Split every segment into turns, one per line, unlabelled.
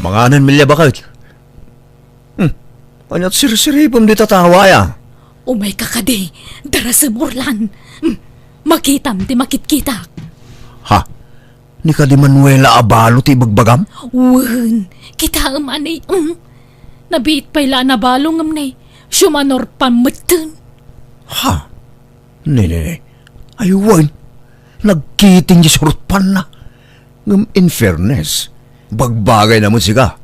Manganan milya bakit? Anyat sirsiripon di tatawa ya.
Umay kakadi, dara sa Orlan. Makitam ti makitkita.
Ha? Ni ka di Manuela abalo ti bagbagam?
Wen, kita anay. Nabiit pa'y na balong amnay. Syumanor pamatan.
Ha? Nene, aywan. Nagkiting di surutpan na. Ngam in fairness, bagbagay naman siya.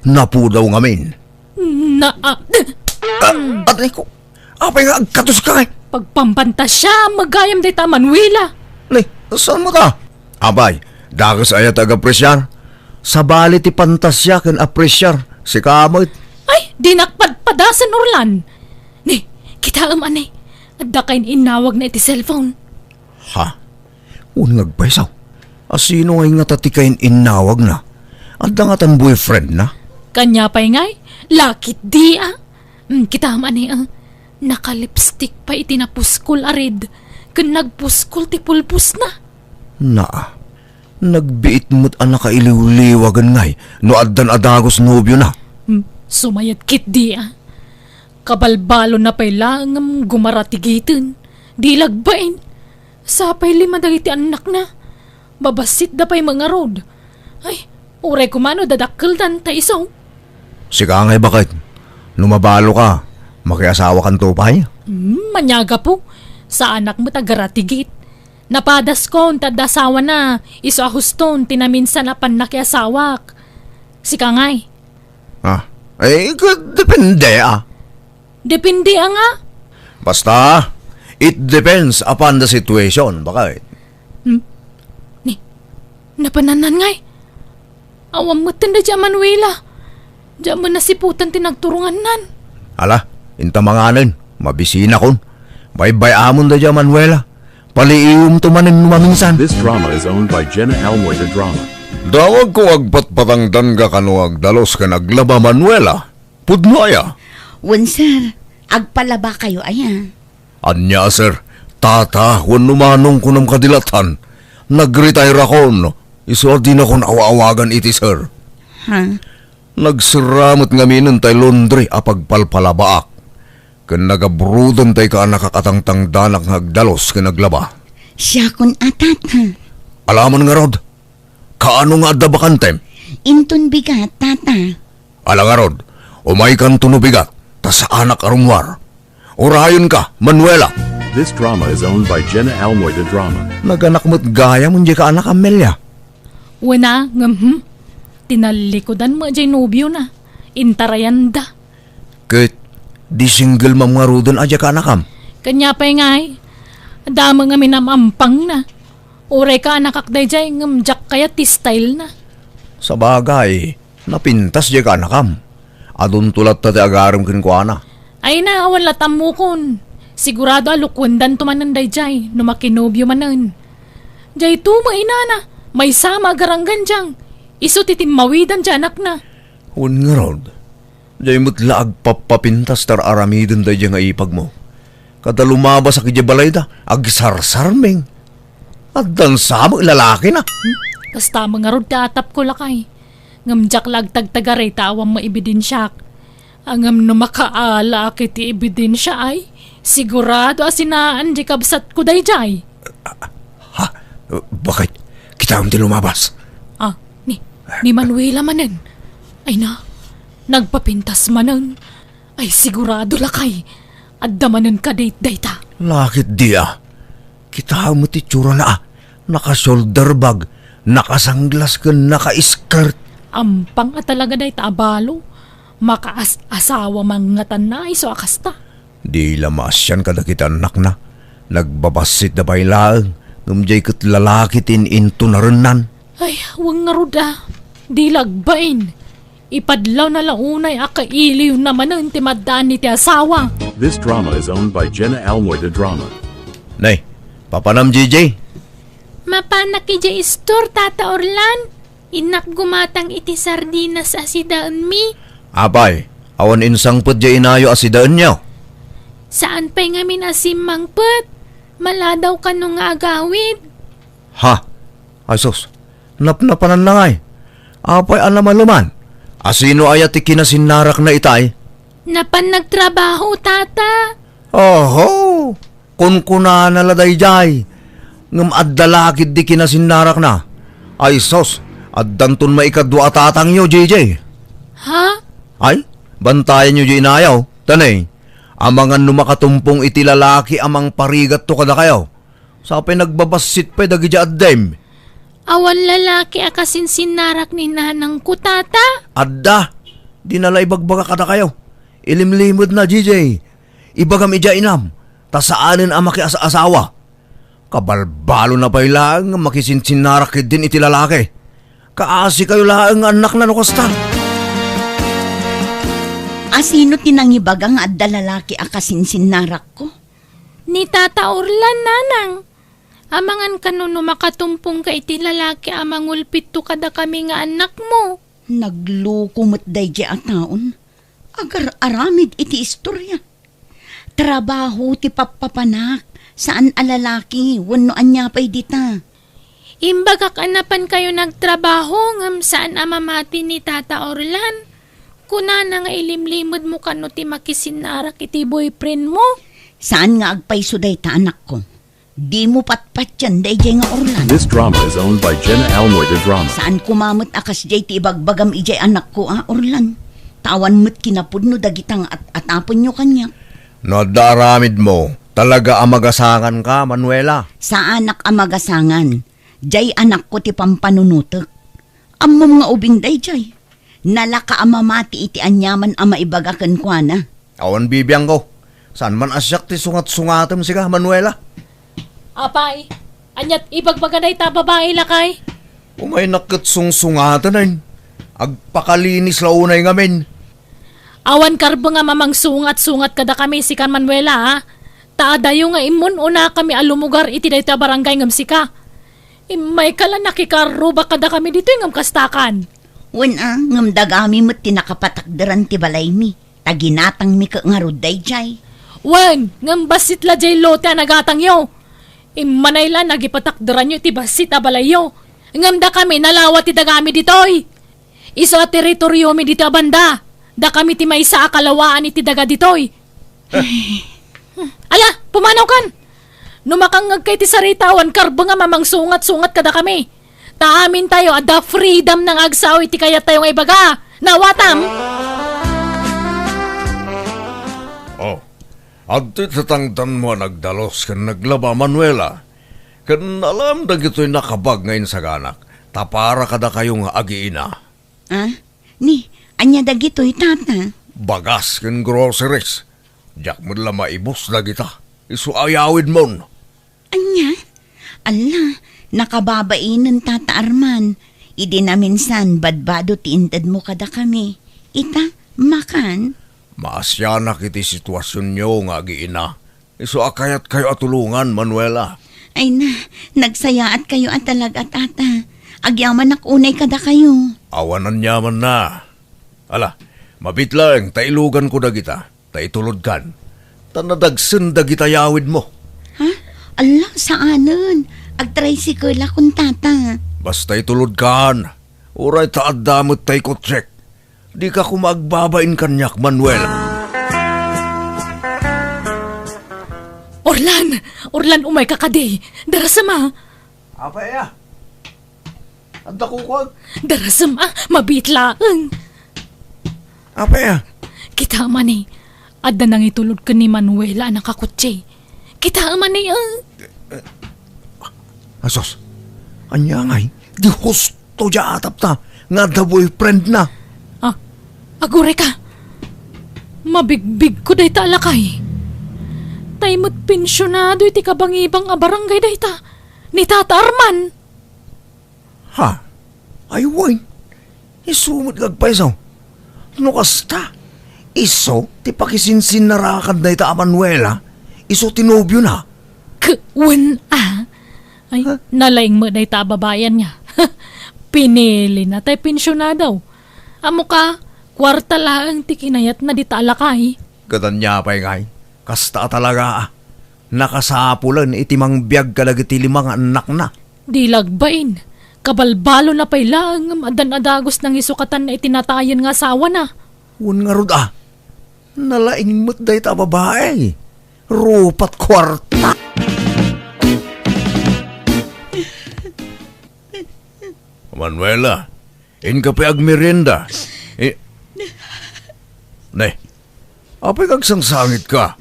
Napudaw ngamin. Atay ko, apay nga agkatos ka eh.
Pagpampanta siya, magayam dita Manuela.
Lay, saan mo ta? Abay, dagas ayat ag-apresyar. Sa bali ti pantasya kan apresyar, si kamot.
Ay, dinakpadpadasan Orlan. Ni, kita anay. Adda kain inawag na iti cellphone.
Ha? Unang agpaysaw. Asino ngay nga tatikain inawag na? Adda nga tan boyfriend na?
Kanya pa'y ngay, lakit di kita anay nakalipstick pa itinapuskol arid. Kan nagpuskol ti pulpus na.
Na, nagbiit mo't ang nakailiw-liwagan ngay no addan adagos nobyo na.
Sumayat kit di Kabalbalo na pa'y langam gumaratigitin. Di lagbain. Sapay lima dagiti anak na. Babasit da pa'y mga road. Ay, uray kumano dadakkel dan ta isaw.
Sika ngay bakit? Numabalo ka, makiasawa kang tupay?
Manyaga po. Sa anak mo tagaratigit. Napadas ko, tadasawa na. Iso ahuston, tinaminsan na panakiasawak. Sika ngay.
Ah, ay, depende
Depende nga.
Basta, it depends upon the situation. Bakit?
Napananan ngay. Awam mo tanda dya Manuela. Dya mo nasiputan tinagturungan nan.
Ala, inta manganan, mabisina kon. Bye-bye amon da dya Manuela. Paliiwom tumanin maminsan.
This drama is owned by Jenna Elmoy the Drama.
Dawag ko agpatpatangdan ka kano agdalos ka naglaba Manuela. Pudno aya.
Wen sir, agpalaba kayo aya.
Anya sir, tata, wan numanong ko ng kadilatan. Nag-retire ako, no? Iso di na kon awa-awagan iti sir.
Ha?
Nagsiramot nga minon tay laundry apagpalpalabaak. Kan nagabrudan tay ka nakakatangtang danak ngagdalos ka naglaba.
Siya kun atat ha.
Alaman nga rod, kaano nga adda bakantem?
Inton bigat tata.
Ala nga rod, umay kan tunubigat, ta sa anak arumwar. Urayon ka, Manuela.
This drama is owned by Jenna Elmoy the Drama.
Naganak mo't gaya mo ka anak Amelia.
Wena, tinalikodan mo dyan nobyo na. Intarayan da.
Ket, di single mamngarudan aja ka anakam.
Kanya pa'y ngay. Dama nga minamampang na. Uray ka nakakday dyan ngamjak kaya ti style na.
Sa bagay, napintas di ka anakam. Adun tulat tati agaram kinkwana.
Ay na, wala tamukon. Sigurado alukwendan tumananday jay, no makinobyo manan. Jay tuma inana, may sama garanggan diyang. Iso titimawidan dyan anak na.
Un nga rod, jay mo't laag papapintas tar aramidin day nga ipag mo. Kada lumabas sa kijabalay da, agsarsarming. At dan samang lalaki na.
Basta mga rod katap ko lakay. Ngamjak lagtagtagaray tawang maibidensyak. Angam no makaala kiti ebidensya ay sigurado asinaan di kabsat ko day jay.
Ha? Bakit? Kita ang lumabas.
Ni Manuela manen. Ay na, nagpapintas manen. Ay sigurado lakay. Adda manen ka date ta.
Lakit dia. Kita mo ti tsura na naka-shoulder bag, nakasanglas ka, naka-skirt.
Ampang at talaga day ta abalo. Makaas-asawa mga tanay so akasta.
Di lamas yan kada kita anak na. Nagbabasit na bailaan. Ngumjay kat lalaki tin into na renan.
Ay, wang nga ruda. Di lagbain. Ipadlaw na lang unay akailiw naman ng timadaan ni ti asawa.
This drama is owned by Jenna Elmoy the Drama.
Nay, papanam JJ.
Mapanak ija istor, Tata Orlan. Inak gumatang iti sardinas asidaan mi.
Apay, awan insang put jay inayo asidaan niyo.
Saan pa'y nga minasimang put? Maladaw ka nung agawid.
Ha? Ay sus, napnapanan lang ay. Apay alaman luman. Asino ayat ti kinasinarak na itay?
Napan nagtrabaho, tata.
Oho, kun kuna naladay jay. Ngam addalakid di kinasinarak na. Ay sos, addanton maikadwa atatang yo, JJ.
Ha?
Ay, bantayan nyo di inayaw. Tanay, amangan numakatumpong iti lalaki amang parigat to kada kayo. Sa pinagbabasit pa dagi di addem.
Awan lalaki akasin sinarak ni nanang ko, tata.
Adda, di nala ibagbaga kada kayo. Ilimlimod na, JJ. Ibagam ija inam, tasaanin ang makiasa-asawa. Kabalbalo na pa ilang makisinsinnarak din iti lalaki. Kaasi kayo laang anak na nukasta.
Asino tinangibagang adda lalaki akasinsinnarak ko?
Ni Tata Orlan, nanang. Amangan kanuno makatumpong ka iti lalaki amang ulpit to kada kami nga anak mo.
Naglukumot day di ataon. Agar aramid iti istorya. Trabaho ti papapanak. Saan alalaki? Wano anya pa'y dita?
Imbagak anapan kayo nagtrabaho ngam saan amamati ni Tata Orlan. Kuna na nga ilimlimod mo kano ti makisinarak iti boyfriend mo.
Saan nga agpayso day ta anak ko? Di mo patpat yan day jay nga Orlan.
This drama is owned by Jenna Almoy the Drama.
Saan kumamot akas jay ti ibagbagam ijay anak ko Orlan? Tawan mo't kinapudno dagitang atapon nyo kanya.
No, daramid mo. Talaga amagasangan ka, Manuela.
Sa anak amagasangan, jay anak ko ti pampanunutek. Amom nga ubing day jay. Nalaka amamati iti anyaman ama ibagakan kwa na.
Awan bibiyang ko. Saan man asyak ti sungat-sungatem siga, Manuela?
Apay, anyat ibagbaganay ta babae lakay.
Umay nakitsung-sungatan ay. Agpakalinis launay ngamin.
Awan karbo nga mamang sungat-sungat kada kami si Kan Manuela ha. Taadayo nga imon una kami alumugar iti dayta barangay ngam sika. Imay kala nakikaruba kada kami dito ngam kastakan.
Ngam dagami mo't tinakapatakdaran ti balay mi. Taginatang mi ka nga ruday jay.
Wen, ngam basit la jay lote nagatang yo. Imanay la nagipatakdaran yo ti basit abalayo. Ngam da kami nalawat ti dagami ditoy. Iso at teritoryo mi dito banda. Da kami ti may sa akalawaan iti daga ditoy. Ala, pumanaw kan. Numakangag kay ti saritawan karbo nga mamang sungat-sungat kada kami. Taamin tayo at the freedom ng agsaw iti kaya tayo nga ibaga. Nawatam!
Oh, adto tatangtan mo nagdalos kan naglaba, Manuela. Kan alam da gito'y nakabag ngayon sa ganak. Tapara kada kayong agiina.
Ni, anya dagito'y tata.
Bagas kan groceries. Diyak mo lang maibos na kita. Isuayawid mo.
Anya? Ala, nakababainan tata Arman. Idi na minsan badbado ti intad mo kada kami. Ita, makan?
Maasyanak iti sitwasyon nyo nga agiina. Isuakayat kayo atulungan, Manuela.
Ay na, nagsayaat kayo at talaga tata. Agyaman unay kada kayo.
Awanan yaman na. Ala, mabitlang, tailugan ko da kita. Taitulod kan. Tanadagsen da kita yawid mo.
Ha? Ala, saanan? Ag-tricycle akong tata.
Basta itulod kan. Uray taadamot tay kotsek. Di ka kumagbabain kanyak, Manuel.
Orlan, umay kakadi. Darasama.
Apa ya? Anda kukwag.
Darasama, mabitlaang.
Apa ya?
Kita man eh. Adda nang itulod ka ni Manuela nakakutsi. Kita man eh.
Asos, anya ngay, di husto dya atap ta. Nga da boyfriend na.
Agure ka. Mabigbig ko day ta alakay. Taymot pensyonado iti kabangibang a barangay day ta. Ni Tata Arman.
Ha? Ay, wine. Isumot gagpaisaw. Ano kasta? Iso, ti pakisinsin narakan na ita Manuela. Iso tinobyo na.
Kwen Ay, nalaing mo day ta babayan niya. Pinili na tay pensyonado. Amo ka, kwarta lang ti kinayat na di ta alakay.
Gadanya pa'y ngay. Kasta talaga. Nakasapulan iti mang biyag kalagiti limang anak na.
Di lagbain. Kabalbalo na pala ang adan-adagos ng isukatan na itinatayan nga asawa na.
Un nga rod nalaing mo't day ta babae. Rupat kwarta. Manuela, in ka pa agmerienda. Nay, apay kag sangsangit ka.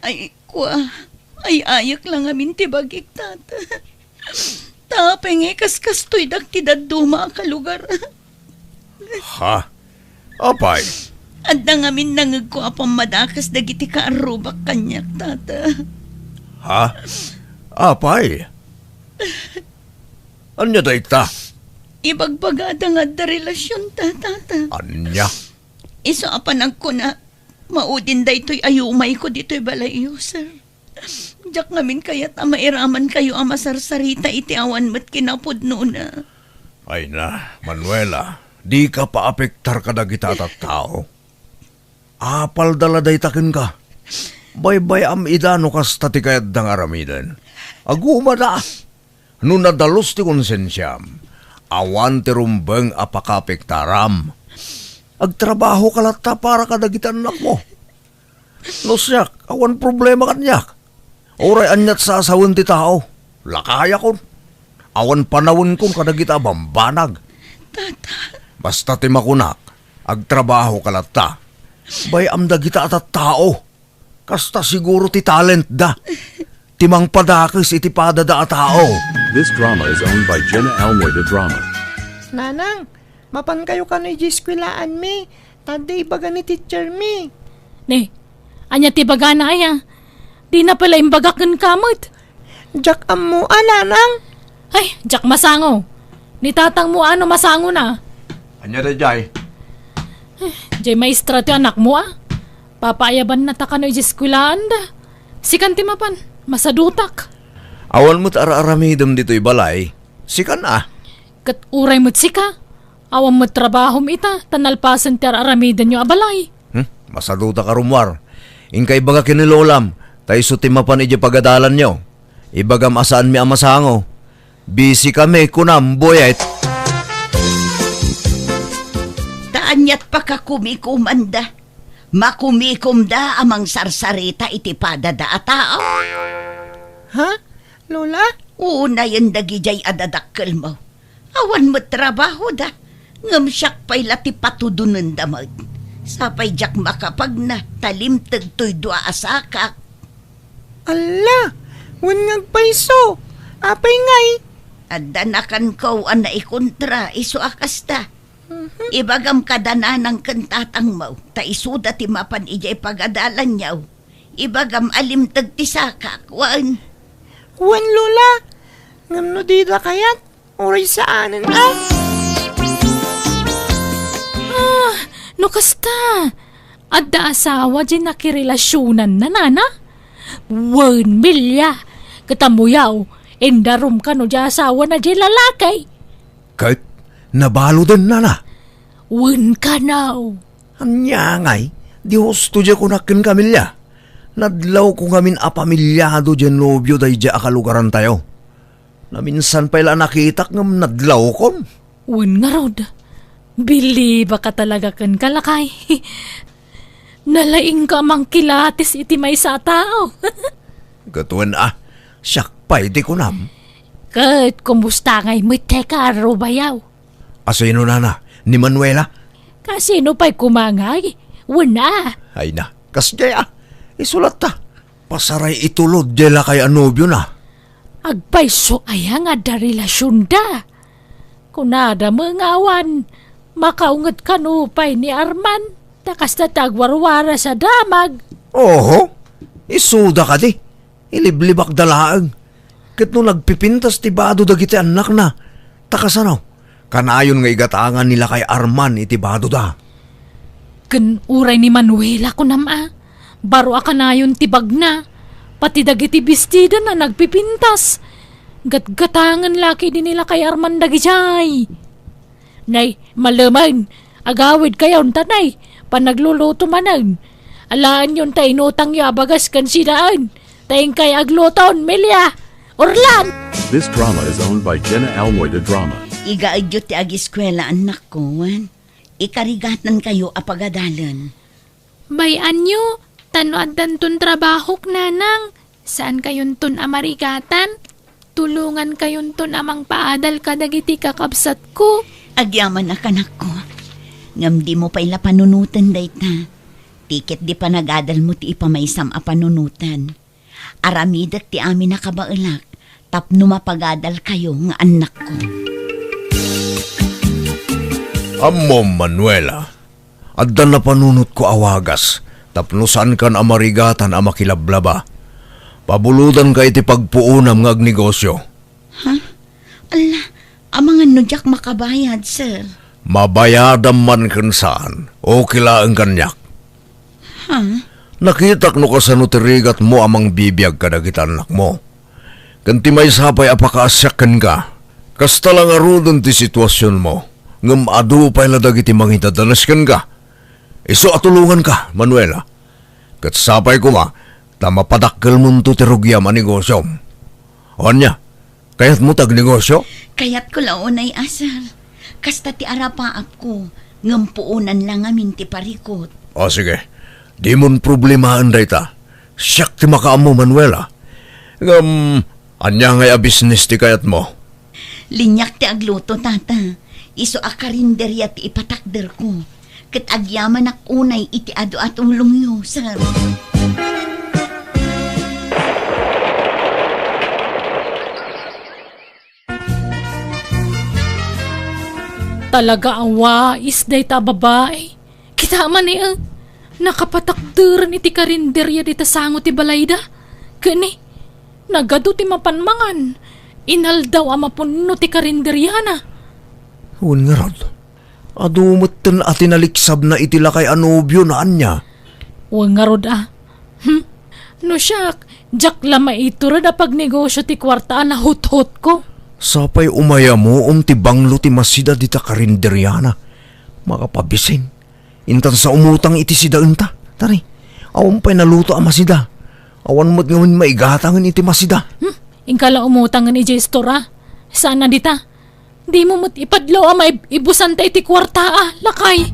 Ay, ay ayak lang amin tibagik tata. Tapeng kastoy daktidad duma ka lugar.
Ha? Apay?
Andang amin nangag ko apang madakas dagiti ka arubak kanyak tata.
Ha? Apay? Anya day ta?
Ibagbagada nga da relasyon tata.
Anya?
Iso apanag ko na maudin da ito'y ayumay ko dito'y balayo, sir. Diyak ngamin kaya't mairaman kayo ang masarsarita iti awan mo't kinapod noon.
Ay na, Manuela, di ka pa apektar ka dagita at tao. Apal daladay takin ka. Baybay am idano kas tati kayat dang aramidan. Aguma da. No nadalos ti konsensyam. Awan ti rumbeng apakapektaram. Agtrabaho ka lata para kadagitan anak mo. No siyak, awan problema kanyak. Oray anyat sa asawan ti tao. Lakaya kon. Awan panawon kon kadagita bambanag. Basta ti makunak, agtrabaho ka lata. Bayam dagita at tao. Kasta siguro ti talent da. Timang padakis iti padada at tao.
This drama is owned by Jenna Almoida Drama.
Nanang, mapan kayo ka na ijiskwilaan mi. Tadi ibaga ni teacher mi.
Ne, anya ti baga na aya. Di na pala imbagakan kamot.
Jak mo, nanang.
Ay, jak masango. Ni tatang mo ano masango na.
Anya da jay?
Jay maestra ti anak mo Papayaban na ta ka no ijiskwilaan da. Sikan ti mapan, masadutak.
Awan mo't ara-aramidam dito'y balay. Sikan
Kat uray mo't sika. Awan mo't trabahom ita, tanalpasan ti aramidan nyo abalay.
Masaduta ka rumwar. Inkay baga kinilolam. Tayo suti mapan iji pagadalan nyo. Ibagam asaan mi amasango. Busy kami kunam boyet.
Taanyat pa ka kumikumanda. Makumikumda amang sarsarita iti padada a tao.
Ha? Lola?
Una yung dagijay adadakkel mo. Awan mo trabaho da. Ngam siyak pa'y lati patudunan damag. Sapay jak makapag na talimtag to'y dua asakak.
Ala, wangag paiso. Apay ngay.
Adanakan ko ang naikontra iso akasta. Ibagam kadana ng kantatang mo. Ta isuda ti mapan ijay pagadalan niyaw. Ibagam alimtag ti sakak. Wan.
Wan Lola. Ngam no dida kayat. Oray saanan
No kasta. Adda asawa di nakirelasyonan na nana. 1 milya. Katamuyaw. Endarum ka no di asawa na di lalakay.
Kahit nabalo din na.
1 ka now.
Anya ngay, di husto dya kunakin kamilya. Nadlaw ko ngamin apamilyado dyan nobyo day dya akalugaran tayo. Na minsan pa ila nakitak ngam nadlaw kon.
1 nga rod. Bili ba ka talaga kan kalakay? Nalaing ka mang kilatis iti may sa tao.
Gatuan siyak pa iti kunam.
Kat kumusta ngay may teka bayaw.
Asino na, ni Manuela?
Kasino pa'y kumangay? Wala.
Ay na, kasya isulat ta. Pasaray itulod dela kay anobyo na.
Agpay so aya nga da relasyon da. Kunada mangawan, makaungat kanupay ni Arman. Takas na tagwarwara sa damag.
Oho, isuda ka di. Iliblibak dalaang. Kat no nagpipintas tibado dagiti anak na. Takasano, kanayon nga igatangan nila kay Arman itibado da.
Kan uray ni Manuela ko nama. Baro akanayon tibag na. Pati dagiti bestida na nagpipintas. Gatgatangan laki din nila kay Arman dagijay. Nay, malaman. Agawid kayo tanay. Panagluluto manan. Alaan yun tayo inutang yabagas kan sinaan. Tayong kay agluton, Melia. Orlan!
This drama is owned by Jenna Almoida Drama.
Igaadyo ti ag-eskwela anak ko, wan. Ikarigatan kayo apagadalan.
Bayan nyo, tanoad ton trabahok nanang. Saan kayon ton amarigatan? Tulungan kayon ton amang paadal kadagiti kakabsat ko.
Agyaman na kanak ko. Ngam di mo pa ila panunutan dayta. Tiket di pa nagadal mo ti ipamaysam a panunutan. Aramidak ti amin na kabailak. Tapno mapagadal kayo nga anak ko.
Amo, Manuela. Addan na panunot ko awagas. Tapno saan kan amarigatan a makilablaba. Pabuludan ka iti pagpuunam nga agnegosyo.
Ala, amang ano jak makabayad, sir?
Mabayadam man kan saan. O kilaang kanyak. Nakitak no ka sa nutirigat mo amang bibiyag kadagita anak mo. Kanti may sapay apakaasyakan ka. Kasta lang arudon ti sitwasyon mo. Ngam adu pa'y ladag iti manghitadalaskan ka. Iso atulungan ka, Manuela. Kat sapay ko ma, tamapadakkel mo to ti rugyam a negosyo. Anya, kayat mo tag negosyo?
Kayat ko launay asar. Kasta ti arapaap ko. Ngampuunan lang amin ti parikot.
O sige, di mon problemahan dayta. Siyak ti makaamo, Manuela. Ngam, anya ngay a business ti kayat mo.
Linyak ti agluto, tata. Iso a karinderya ti ipatakder ko. Kat agyaman ak unay iti ado atong lungyo, sir.
Talaga awa, isday ta babae. Kita man nakapatakderan iti karinderya di tasango ti balayda. Gani, nagado ti mapanmangan. Inaldaw amapunno ti karinderya na.
Huwag nga rod. Adumot ten atinaliksab na itila kay anobyo na anya.
Huwag nga rod No siyak, jak lama ito rad pag negosyo ti kwartaan na hut-hut ko.
Sapay umaya mo ti banglo ti masida di ta karinderyana. Makapabising. Intan sa umutang iti sida unta. Tari, awan pa'y naluto ang masida. Awan mo't ngayon maigatangan iti masida.
Ingkala umutangan ni Jestora. Saan na dita? Di mo mo't ipadlaw ama ibusan ta iti kwarta lakay.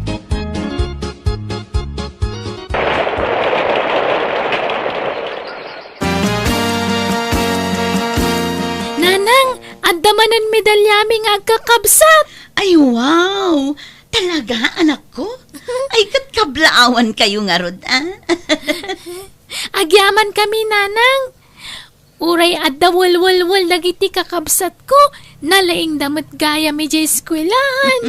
Nanang, addamanan medalyami nga agkakabsat.
Ay, wow! Talaga, anak ko? Ay, kablaawan kayo nga, Rod,
Agyaman kami, nanang. Uray adda wal dagiti kakabsat ko. Nalaing damat gaya mi jay eskwelaan.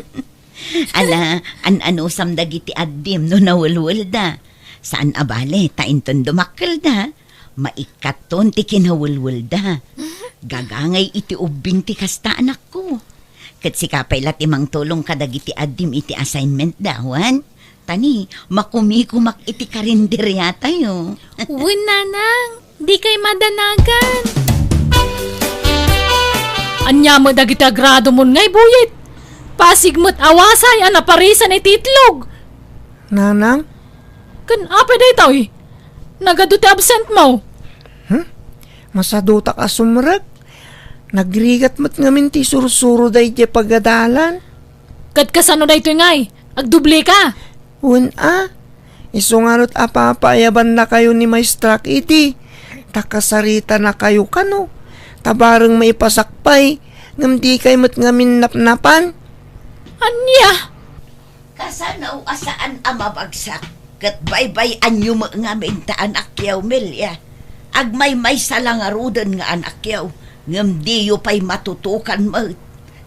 Ala, an-anusam dagiti addim no nawulwul da. Saan abale, tainton dumakkel da. Maikaton ti kinawulwul da. Gagangay iti ubing ti kasta anak ko. Kat sikapay lat imang tulong kadagiti addim iti assignment dawan. Tani, makumikumak iti karinderya tayo.
Uwan, nanang. Di kay madanagan.
Anya mo dagiti agrado mon ngay buyit. Pasig mo't awasay anaparisan iti itlog.
Nanang,
Kan apa day tao Nagado ti absent mo.
masaduta ka sumrag. Nagrigat mo't ngamin ti sursuro day di pagadalan.
Kat kasano day ito ngay. Agdubli ka.
Isungarot apapayaban na kayo ni Maestrak iti. Takasarita na kayo kano. Tabarang maipasakpay. Ngam di kayo mo't ngamin napnapan.
Anya?
Kasanaw asaan amabagsak. Kat baybay anyo mo nga minta anak yaw, Milya. Agmay salang arudan nga anak yaw. Ngam diyo pa'y matutukan mo.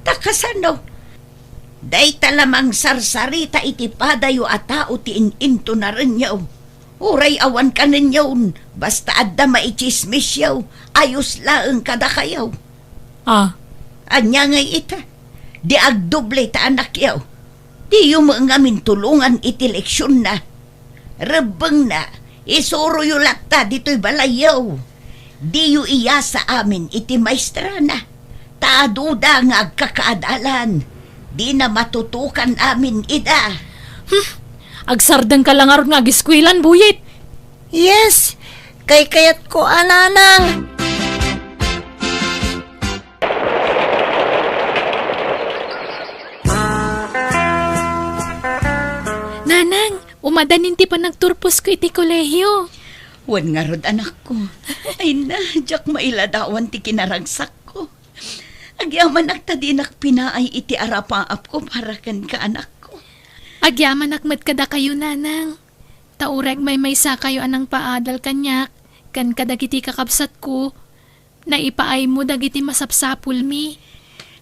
Takasanaw. Day talamang sarsarita iti padayo at tao ti ininto na rin yaw. Uray awan ka ninyaw. Basta adda maichismis yaw. Ayos laeng kada kayaw. Anya ngay ita. Di agdoble ta anak yaw. Di yung mga tulungan iti leksyon na. Rebeng na. Isuro yung lakta dito'y balayaw. Di yung iya sa amin iti maestra na. Taaduda nga agkakaadalan. Di na matutukan amin ida.
Agsardeng ka lang aron nga giskwilan buyit.
Yes! Kay kayat ko, ananang!
Nanang, umadanin ti pa nagturpos ko iti kolehiyo.
Wan nga rod anak ko. Ay na, jak mailadawan ti kinaragsak ko. Agyaman agtadinak pinaay iti arapaap ko para kan ka anak ko.
Agyaman akmet kada kayo, nanang. Taureg may sa kayo anang paadal kanyak. Kan kadagiti kakabsat ko. Naipaay mo dagiti masapsapul mi.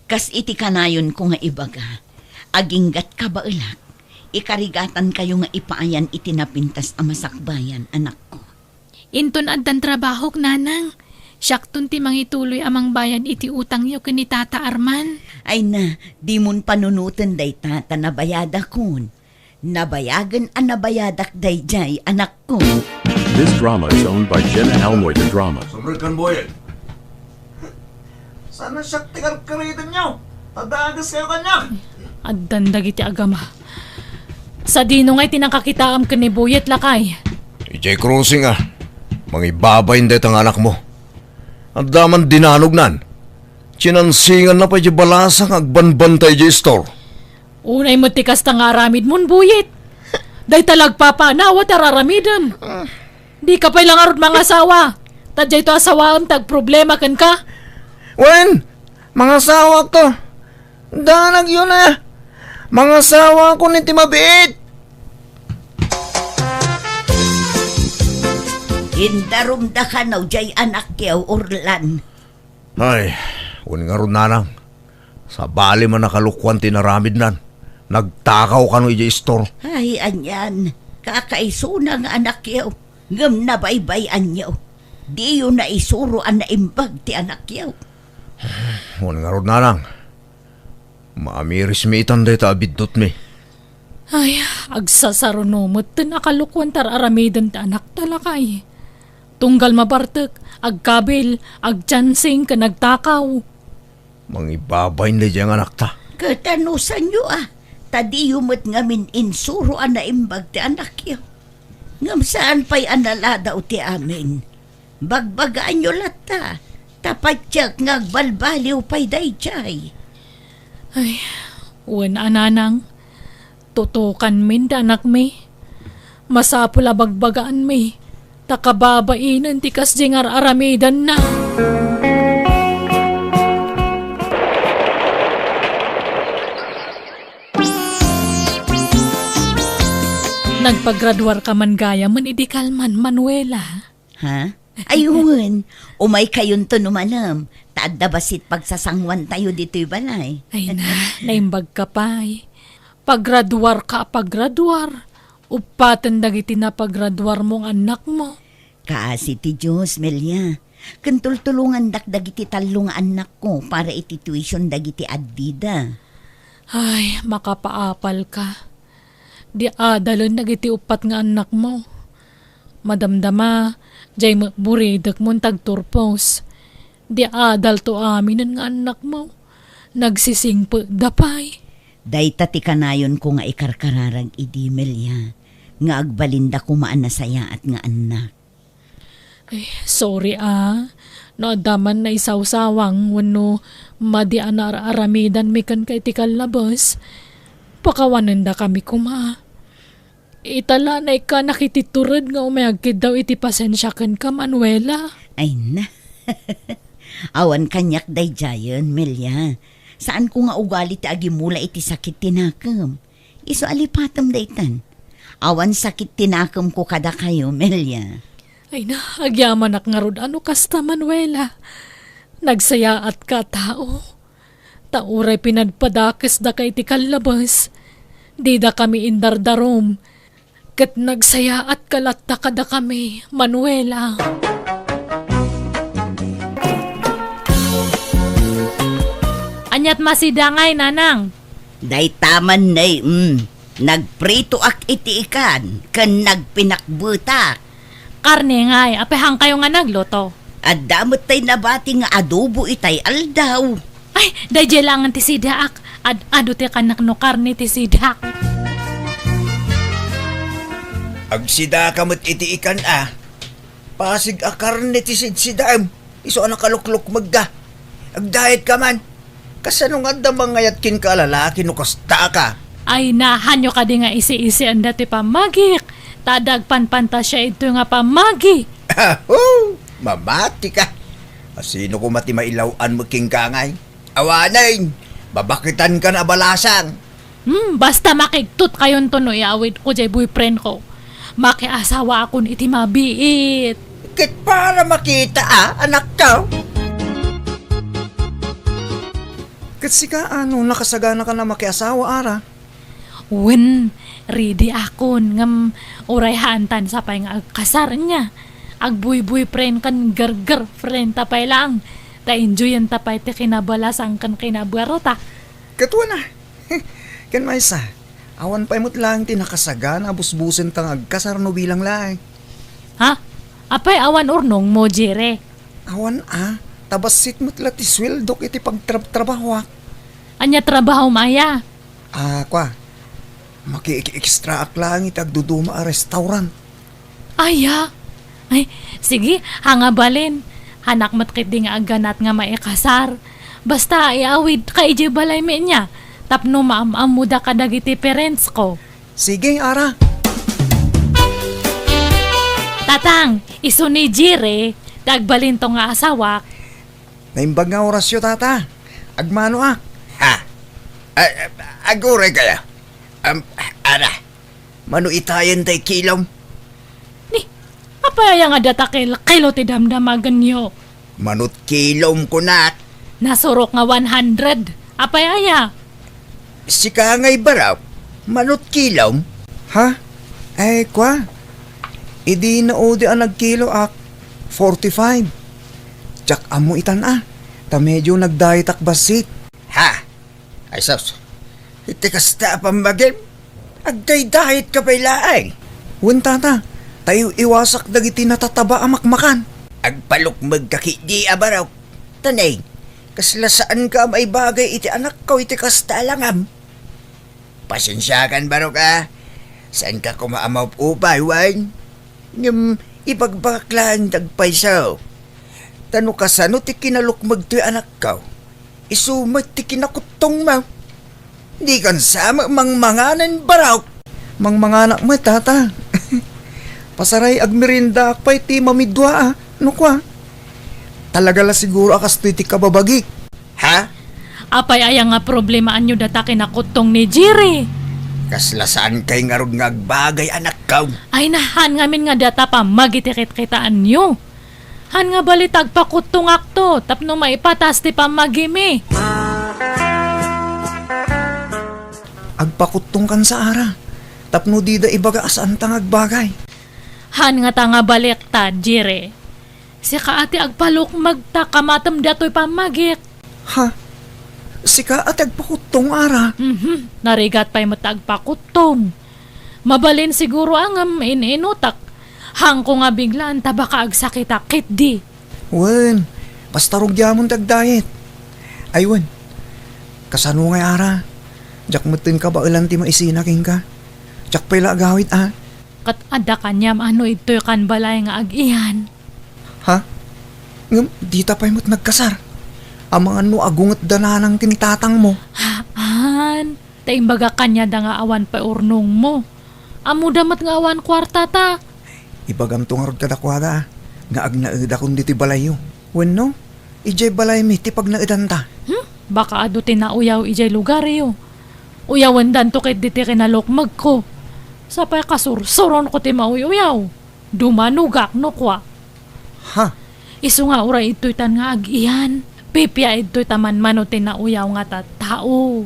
Kas iti kanayon ko nga ibaga. Aginggat ka ba ulak? Ikarigatan kayo nga ipaayan iti napintas a masakbayan, anak ko.
Inton addan trabahok, nanang. Syaktun ti mangituloy amang bayan iti utang yo ken ni Tata Arman.
Ay na, di mon panunutan day tata nabayada kun. Nabayagan a nabayadak day jay, anak ko.
This drama is owned by Jenna Almoida Drama.
Sabrikan boy.
Sana siya tikarkaritan nyo. Tadagas kayo kanya.
Addan dagiti agama. Sa dino nga'y tinangkakitaam ka ni Buyet lakay.
Ijay crossing Mangibabay hindi ang anak mo. Ang daman dinanog nan. Sinansingan na pa di balasang agbanbantay di store.
Unay mo tikas tang aramid mon Buyet. Day talagpapanawat araramidam. Di ka pa ilang arot mga asawa. Tadjay to asawaan tag problema kan ka.
Wen, mga sawa ko. Danag yun Mga sawa ko ni Timabiit.
Indarum da ka naw jay anak yaw Orlan.
Ay, uning nga ron nanang. Sa bali man nakalukwan tinaramid nan. Nagtakaw ka no ijay store.
Ay, anyan. Kakaisuna nga anak yaw. Ngam na baybayan yaw. Di yun na isuro ang naimbag ti anak yaw.
Uning nga ron nanang. Maamiris mi itan day ta abidot mi.
Ay, agsasarunomot tin akalukwan tar aramidan ta anak talakay. Tunggal mabartek, agkabil, agchansing ka nagtakaw.
Mangibabay na diyang anak ta.
Katanusan nyo Tadi yumot ngamin insuro ang naimbag ti anak yaw. Ngam saan pa'y analadaw ti amin. Bagbagaan nyo lata. Tapatyak ngagbalbaliw pa'y dayjay.
Ay, uwan ananang. Tutukan min da anak mi. Masapula bagbagaan mi. Takababainan ti kasjingar aramidan na. Nagpagraduar ka man gaya man idikal man Manuela.
Ha? Ayun, umay kayon to numanam. Taadda basit pagsasangwan tayo dito'y balay.
Ay na, naimbag ka pa Paggraduar ka, paggraduar. Upatan dagiti na paggraduar mong anak mo.
Kaasi ti Diyos, Melia. Kantultulungan dagiti talong anak ko para iti tuition dagiti addida.
Ay, makapaapal ka. Di adalon dagiti upat nga anak mo. Madamdama, jay buridak mong tagturpos. Di adal to amin nga anak mo. Nagsisingpo dapay.
Day tati kanayon ko nga ikarkararag idi, Melia. Nga agbalinda ko maanasaya at nga anak.
Ay, sorry Naadaman na isawsawang wano madian na aramidan mi kan kay tikal labas. Pakawanan da kami kuma. Itala na ika nakititurad nga umayagkid daw iti pasensya kan ka Manuela.
Ay na. Awan kanyak day jayon, Melia. Saan ko nga ugali ti agimula iti sakit tinakam. Iso alipatam daytan. Awan sakit tinakam ko kada kayo, Melia.
Ay na, agyaman ak nga rod ano kasta Manuela. Nagsaya at ka tao. Tauray pinadpadakes da kay ti kalabas. Di da kami indardarom. Kat nagsaya at kalatta kada kami, Manuela. Anyat masidangay, nanang.
Day taman nay, nagprito ak iti ikan, kan nagpinakbutak.
Karne ngay, apehang kayo nga nagloto.
At damot tay nabati nga adobo itay aldaw.
Ay, dayjay langan ti sidaak. Ado ti kanak no karne ti sidak.
Agsida ka mo't iti ikan Pasig akarne ti sidsidam. Iso anak kalukluk magda. Agdayet ka man. Kasano nga damang ngayat kin ka lalaki no kasta ka.
Ay nahanyo ka di nga isi-isi ang dati pamagik. Tadagpan siya ito nga pamagi.
Oh, mamati ka. Sino ko mati mailawan mo king kangay? Awanay, babakitan ka na balasang.
Basta makigtut kayon to no iawid ko jay boyfriend ko. Makiasawa akon iti mabiit.
Kit para makita anak ka.
Kasi ka nakasagana ka na makiasawa, Ara.
Wen, ready akon ngam urayhantan sa pay nga agkasar niya. Agbuy-buy friend kan girlfriend tapay lang. Ta enjoyan tapay ti kinabalasang kan kinabarota.
Katwa na. Kan maysa. Awan pa imot lang ti nakasagana busbusen tang agkasar no bilang laeng.
Ha? Apay awan urnong mo, Jire.
Awan tabasit mo't lati sweldok iti pagtrabaho.
Anya trabaho maya?
Kwa. Maki-extra aklang itagduduma a restaurant.
Aya. Ay, sige, hangabalin. Hanak matkit di nga aganat nga maikasar. Basta iawid ka iji balay me niya. Tapno maamamuda ka dagiti parents ko.
Sige, Ara.
Tatang, iso ni Jire, dagbalin to nga asawak.
Naimbag nga orasyo, tata. Agmano
Ha? Agure kaya. Ana. Mano itayan tay kilom?
Ni, apaya nga datakil kilo ti damdamagan nyo.
Manut kilom ko na.
Nasurok nga 100. Apaya.
Si kangay baraw. Manut kilom?
Ha? Kwa. Idi na odi ang nagkilo 45. Tsak amo itan Ta medyo nagdayet basit.
Ha? Ay sos. Iti kasta pambagim. Agday-dahit ka pa'y laay.
Wen, tata. Tayo iwasak dagiti natataba amakmakan.
Agpalukmag kakidi abaraw. Tanay. Kaslasaan ka may bagay iti anak ko iti kasta langam. Pasensyakan baro ka. Saan ka kumaamaw upay, wan? Ngam ipagbaklaan dagpaysaw. Tano ka sano ti kinalukmag to'y anak ko. Isumat ti kinakutong mo. Di kan sama mangmanganan baraw.
Mangmanganak mo, tata. Pasaray agmerinda akpay ti mamidwa No kwa? Talaga la siguro akas ti kababagi.
Ha?
Apay aya nga problema anyo data kinakutong ni Jire.
Kaslasaan kay nga rod nga agbagay anak ko.
Ay nahan ngamin nga data pa magitikit-kitaan nyo. Han nga balitag pakutong akto tapno maipatas ti pamagimi.
Agpakutong kan sa ara. Tapno di da ibaga asaan tang agbagay.
Han nga tanga baliktad, Jire. Si kaati agpalok magtakamatam dato'y pamagik.
Ha? Sika at agpakutong ara.
Narigat pa'y matagpakutong. Mabalin siguro ang ininutak. Hang ko nga biglaan tabaka agsakit-akit di.
Wen, basta rugyamon dagdayet. Ay wen, kasano nga ara? Jak matin ka ba ilan ti maisinaking ka? Jak pala agawit
Kat ada kanyam ano ito'y kan balay nga agihan.
Ha? Ngam, di tapay mo't nagkasar. Amang ano agungat dananang tinitatang mo.
Haan, taimbaga kanya da nga awan pa urnong mo. Amo damat nga awan kwarta ta.
Ibagam tungarod kadakwada nga agnaeda kundi ti balayo. Wen no? Ijay balay mi ti pag naedanta.
Baka ado tinauyaw ijay lugar yo. Uyawan dan to kit diti kinalokmag ko. Sapay kasursuron ko ti mauyaw. Dumanugak no kwa.
Ha?
Isu nga uray ito'y tan nga agihan. Pipya ito'y taman mano tinauyaw nga tao.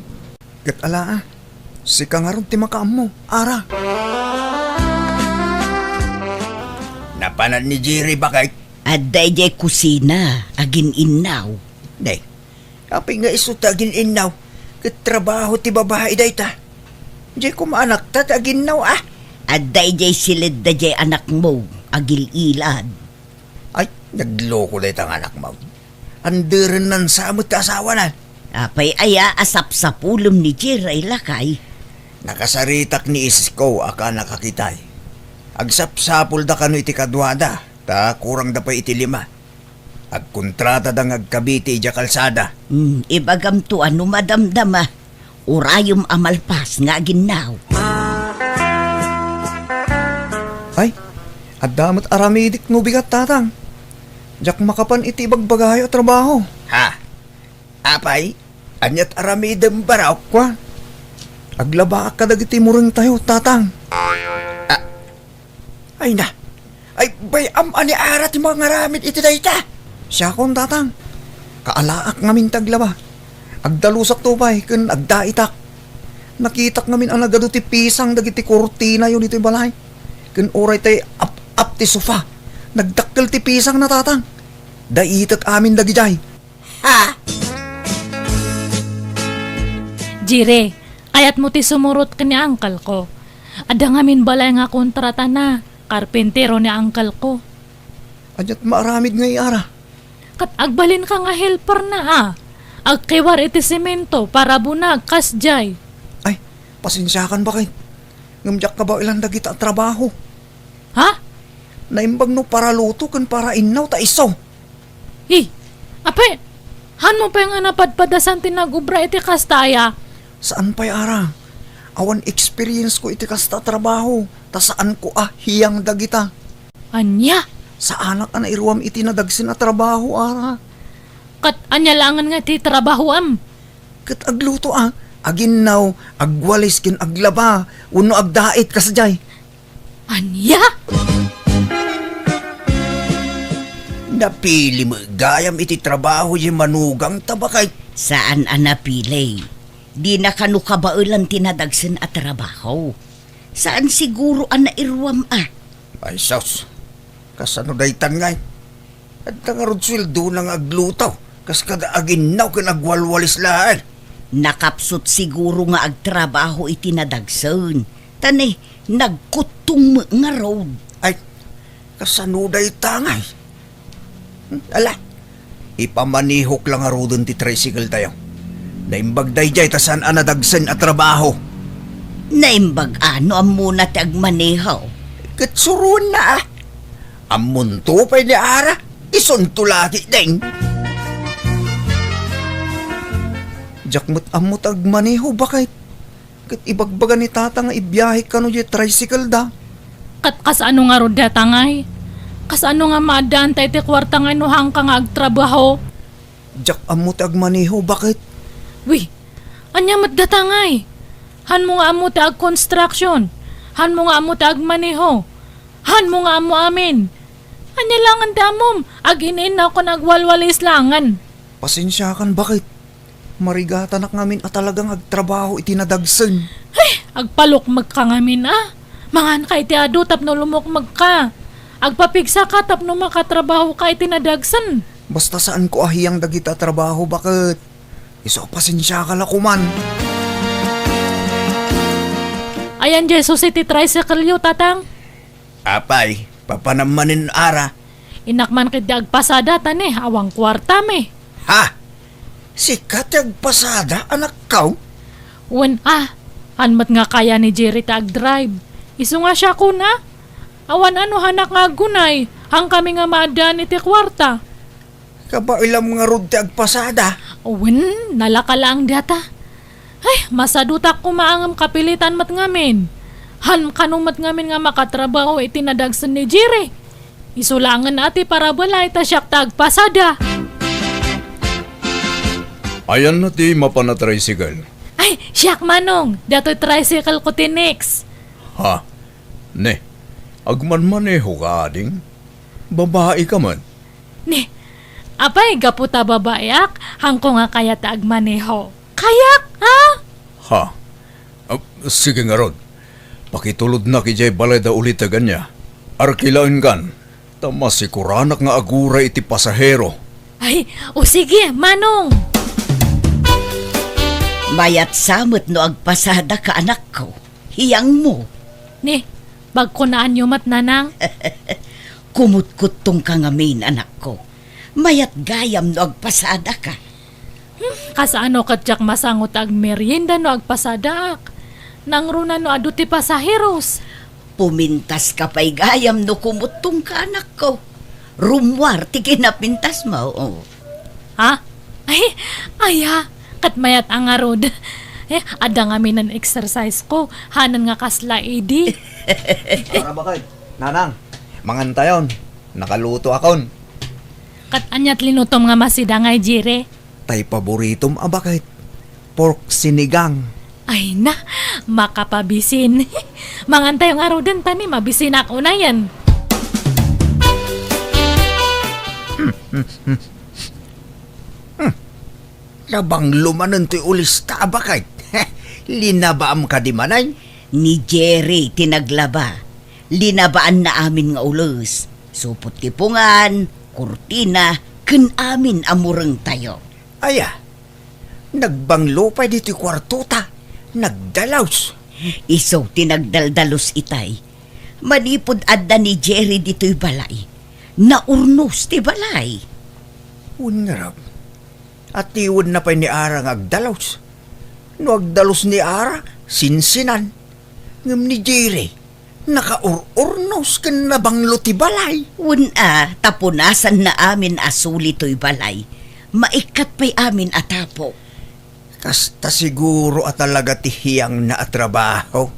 Gat ala Sika nga ron ti makaam mo. Ara.
Napanan ni Jerry bakay.
Aday jay kusina, agin inaw.
Day, kapag nga isuta agin inaw, katrabaho ti babae day ta. Jay kumaanak ta agin naw
Aday jay silid da jay anak mo, agil ilad.
Ay, nagloko day tang anak mo. Andirin nan samot ka asawa na.
Apay aya asap sa pulom ni Jiray lakay.
Nakasaritak ni Isko aka nakakitay. Agsapsapul da kano iti kadwada, ta kurang da pa iti 5. Agkontrata da ngagkabiti ija kalsada.
Ibagam to ano madamdama. Urayom amalpas nga ginaw.
Ay, at damat aramidik no bigat tatang. Jak makapan iti bagbagayo trabaho.
Ha? Apay? Anyat aramidem baraw?
Kwa, aglaba ka dagiti muring tayo tatang.
Ay na. Ay bayam ani arat yung mga ngaramid iti dayta.
Siya kon tatang. Kaalaak ngamin taglaba. Agdalusak tupay kun agdaitak. Nakitak ngamin ang nagado ti pisang dagiti kurtina yun iti balay. Kun oray tay up ti sofa. Nagdakkel ti pisang na tatang. Daitak amin dagijay.
Ha?
Jire, kayat mo ti sumurot ka ni angkal ko. Ada ngamin balay nga kontrata na, karpentero ni angkal ko.
Anyat maaramid ngay ara.
Kat agbalin ka nga helper na Agkiwar iti semento para bunag kasjay.
Ay, pasensyakan bakit? Ngamjak ka ba ilang dagita trabaho?
Ha?
Naimbag no para luto kan para inaw ta iso.
Ape, han mo pa yung napadpadasan tinagubra iti kastaya.
Saan pa'y ara? Awan experience ko iti kasta trabaho. Ta saan ko hiyang dagita.
Anya?
Sa anak na iruam iti nadagsin na trabaho ara.
Kat anya langan nga ti trabahoam.
Kat agluto aginaw, agwalis kin aglaba, uno agdait kasadyay.
Anya?
Napili mo gayam iti trabaho yung manugang tabakay.
Saan anapilay? Di na kanu kabailan tinadagsen at trabaho. Saan siguro nairwam
Ay sos. Kasano daytan ngay. At nangarod sweldo nang aglutaw. Kas kada aginaw kan agwalwalis lahat.
Nakapsot siguro nga agtrabaho iti nadagsen. Tani, nagkutong nga road.
Ay, kasano daytan ngay. Ala, ipamanihok lang arudon ti tricycle tayo. Naimbag dayjay tasan anadagsen at trabaho.
Naimbag ano ang muna ti agmanehaw.
Katsuron na Amunto pa'y ni ara, isunto lagi ding.
Jakmut amot agmaneho bakit? Kat ibagbaga ni tata nga ibiyahe ka no tricycle da.
Kat kasano nga rod datangay? Kasano nga maadaan tayo ti kwarta nga inuhang ka nga agtrabaho?
Jak amot agmaneho bakit?
Wi, anya mat datangay? Han mo nga amo ti ag-construction. Han mo nga amo ti agmaneho. Han mo nga amo amin. Anya langan damom, aginin na ako nagwalwalis langan.
Pasensyakan bakit? Marigata nak ngamin at talagang agtrabaho itinadagsen.
Agpalok magkangamin Mangan ka iti adu tapno lumukmag ka. Agpapigsa ka tapno makatrabaho ka itinadagsan.
Basta saan ko ahiyang dagita trabaho bakit? Iso pasensya ka lakuman.
Ayan Jesus iti tricycle yu tatang.
Apay, papanamanin ara.
Inakman kiti agpasada tani, awang kwarta me.
Ha? Sikat yung pasada, anak kaw?
Wen hanmat nga kaya ni Jerry ta ag-drive. Isu nga siya kuna. Awan ano hanak nga gunay, hang kami nga maadaan iti kwarta.
Kabailam nga rod ti agpasada.
Wen, nalaka lang data. Ay, masadutak ko maangam kapilitan mat ngamin. Han kanumat ngamin nga makatrabaho iti nadagsan ni Jerry. Isulangan ati para balay ta siyak tagpasada.
Ayan na ti mapana tricycle.
Ay, siyak manong, dato'y tricycle ko tinix.
Ha? Ne, agmanmaneho ka ading? Babae ka man.
Ne, apay gaputa babayak, hangko nga kaya ta agmaneho. Kayak, ha?
Ha? Sige nga rod. Pakitulod na kijay balay da ulit na ganya. Arkilain kan. Tama sikuranak nga agura iti pasahero.
Ay, o sige, manong.
Mayat samot no agpasada ka anak ko. Hiyang mo.
Ne, bagkunaan nyo mat nanang.
Kumut-kutong ka ngamin anak ko. Mayat gayam no agpasada ka.
Kasano katyak masangot ag merienda no agpasadaak. Nangruna no aduti pasaheros.
Pumintas ka pa'y gayam no kumutong ka anak ko. Rumwar ti kinapintas mo.
Ha? Ay, aya, kat mayat ang arod. Ada nga min ng exercise ko. Hanan nga kasla, edi.
Para ba kayo? Nanang, mangantayon. Nakaluto akon.
Kat anyat linutom nga masidangay, Jire.
Tay paboritom abakit. Pork sinigang.
Ay na, makapabisin. Mangantay yung araw din tani, mabisin ako na yan.
Labang lumanon to'y ulista abakit. Linabaam ka di manay?
Ni Jerry tinaglaba. Linabaan na amin nga ulos. Supot tipungan, kurtina, ken amin amureng tayo.
Aya, nagbanglo pa dito'y kwartuta. Nagdalaws.
Iso tinagdaldalos itay. Manipod adda ni Jerry dito'y balay. Naurnos ti balay.
Unarap. At iwan na pa ni Ara nga agdalaws. No agdalos ni Ara, sinsinan. Ngam ni Jerry, nakaururnos kan nabanglo ti balay.
Una, tapunasan na amin asuli to'y balay. Maikat pa'y amin atapo.
Kasta siguro at talaga tihiyang na trabaho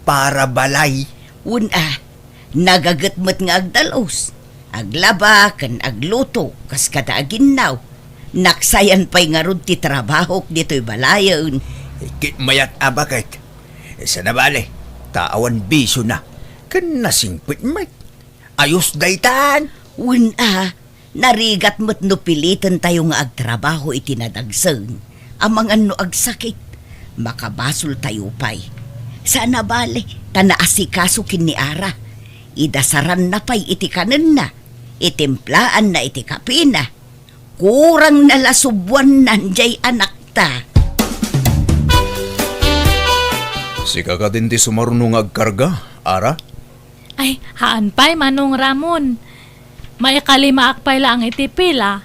para balay.
Una, nagagatmat nga agdalos. Aglaba, kan agluto, kas kada aginaw. Naksayan pa'y nga rod ti trabaho dito'y balayon.
Ikit mayat abakit. Isa na bale, taawan biso na. Kan nasingpit mat. Ayos daytan.
Una, narigat mo't no pilitan tayo nga agtrabaho itinadagsan. Amang ano agsakit, makabasol tayo pa'y. Sana bale, tanaasikaso kin ni Ara. Idasaran na pa'y itikanan na. Itimplaan na itikapina. Kurang nalasubwan nanjay anak ta.
Sika ka din ti sumarunong agkarga, Ara?
Ay, haan pa'y manong Ramon. May kalima akpay lang itipila.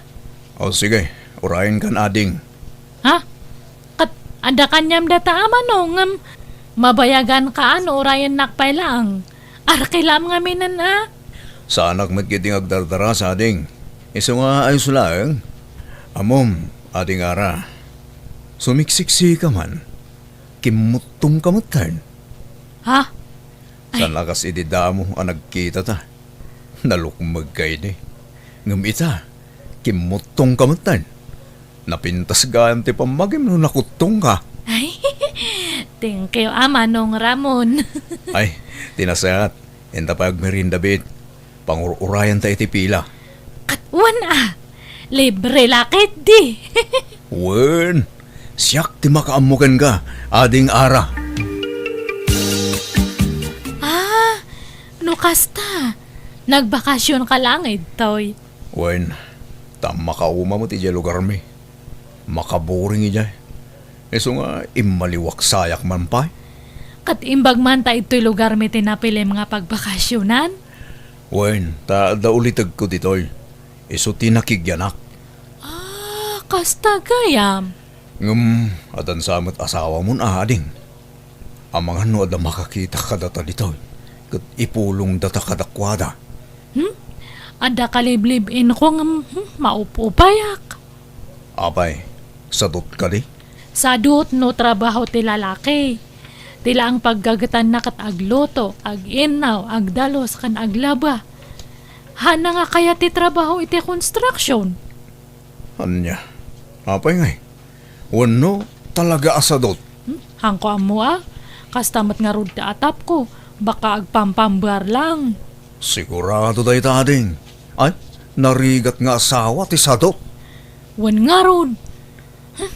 O sige, urayin kan ading.
Ha? Kat, ada kanyam data manong. Mabayagan ka ano, urayan nakpay lang. Arkilam nga minan
Sa anak matkiting agdardara sa ading. Iso nga ayos lang. Amom, ading Ara. Sumiksiksi ka man. Kimutong kamutan.
Ha?
Sa lakas idida mo ang nagkita ta. Nalukmag kayo ni. Ngam ita, kimutong kamutan. Napintas gaan ti pamagim no nakutong ka.
Ay, thank you, manong Ramon.
Ay, tinasayat. Enta pa agmerinda bit. Pangururayan ta iti pila.
Wan libre lakit di.
Wen, siyak ti makaamukan ka, ading Ara.
Nukasta. Nagbakasyon ka lang toy.
Wen, tam makauma mo ti dya lugar mi. Makaboring ija. Iso nga imaliwak sayak man pa.
Kat imbag man ta ito'y lugar mi tinapili mga pagbakasyonan.
Wen, ta da ulitag ko ditoy. Iso tinakigyanak.
Kasta gayam.
Adan samot asawa mon ading. Amang ano ada makakita ka data ditoy. Kat ipulong data kadakwada.
Ada kaliblib-in ko maupupayak.
Apay, sadot ka di?
Sadot no trabaho ti lalaki. Tila ang paggagatan na kat agluto, aginaw, agdalos, kan aglaba. Hana nga kaya ti trabaho iti construction.
Anya, apay ngay. Wano talaga asadot.
Hangko amo kastamat nga rod ti atap ko, baka agpampambar lang.
Sigurado day tading. Ay, narigat nga asawa ti sadot.
Wan nga rod.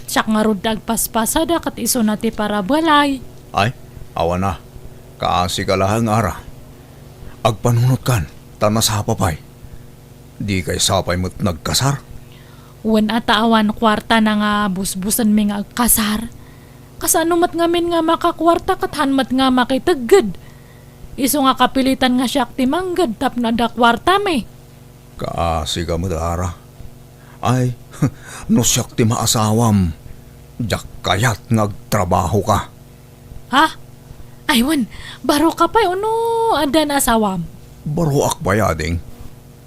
Siyak nga rod agpaspasada kat iso na ti para balay.
Ay, awa na. Kaasi ka lahang Ara. Agpanunot kan, tanas hapapay. Di kay sapay mo't nagkasar.
Wan ataawan kwarta na nga busbusan mi nga agkasar. Kasano mat ngamin nga makakwarta kat hanmat nga makitagad. Iso nga kapilitan nga siyak ti manggad tap na da kwarta mi.
Kaasi ka mo't Ara. Ay, no siyak ti maasawam. Diyak kayat nga agtrabaho ka.
Ha? Aywan, baro ka pa no adan asawam.
Baro akbayading.